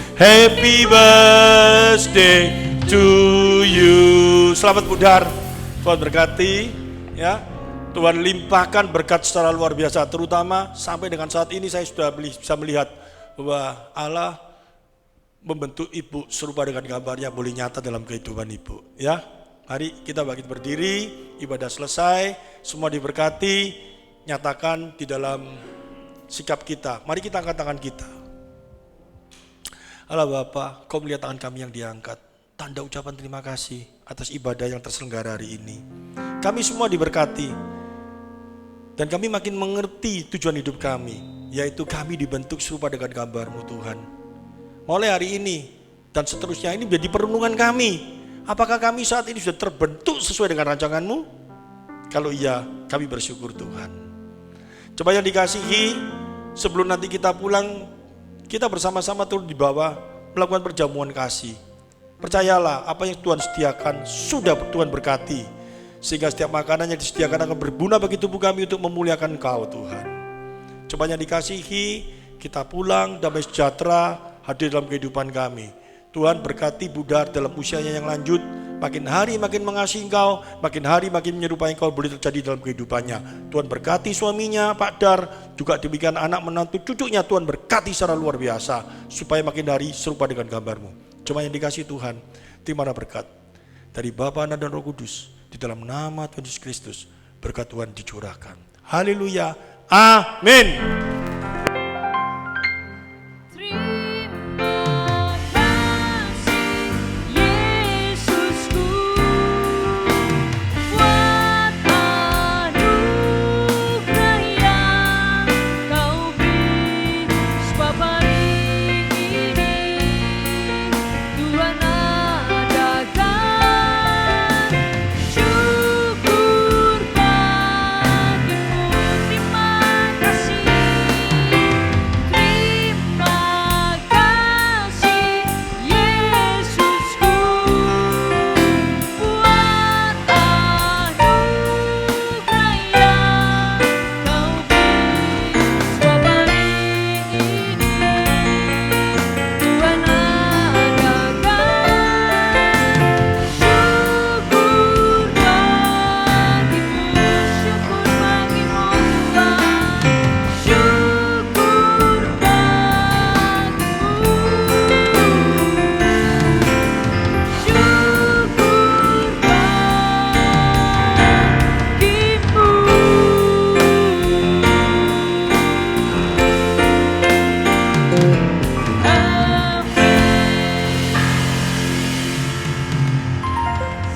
to you. Selamat Budar, Tuhan berkati, ya. Tuhan limpahkan berkat secara luar biasa, terutama sampai dengan saat ini saya sudah bisa melihat bahwa Allah membentuk ibu serupa dengan gambarnya boleh nyata dalam kehidupan ibu. Ya, mari kita bangkit berdiri, ibadah selesai, semua diberkati, nyatakan di dalam sikap kita. Mari kita angkat tangan kita. Allah Bapa, Kau melihat tangan kami yang diangkat. Tanda ucapan terima kasih atas ibadah yang terselenggara hari ini. Kami semua diberkati. Dan kami makin mengerti tujuan hidup kami, yaitu kami dibentuk serupa dengan gambar-Mu Tuhan. Mulai hari ini dan seterusnya ini menjadi perenungan kami. Apakah kami saat ini sudah terbentuk sesuai dengan rancangan-Mu? Kalau iya, kami bersyukur Tuhan. Coba yang dikasihi, sebelum nanti kita pulang, kita bersama-sama turun di bawah melakukan perjamuan kasih. Percayalah, apa yang Tuhan sediakan sudah Tuhan berkati, sehingga setiap makanan yang disediakan akan berguna bagi tubuh kami untuk memuliakan Engkau Tuhan. Coba yang dikasihi, kita pulang damai sejahtera hadir dalam kehidupan kami. Tuhan berkati Budar dalam usianya yang lanjut, makin hari makin mengasihi Engkau, makin hari makin menyerupai Engkau boleh terjadi dalam kehidupannya. Tuhan berkati suaminya Pak Dar, juga demikian anak menantu cucunya Tuhan berkati secara luar biasa, supaya makin hari serupa dengan gambar-Mu. Cuma yang dikasih Tuhan, terimalah berkat dari Bapa, Anak dan Roh Kudus, di dalam nama Tuhan Yesus Kristus, berkat Tuhan dicurahkan. Haleluya, amin.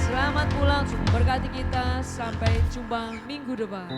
Selamat pulang, Tuhan memberkati kita. Sampai jumpa minggu depan.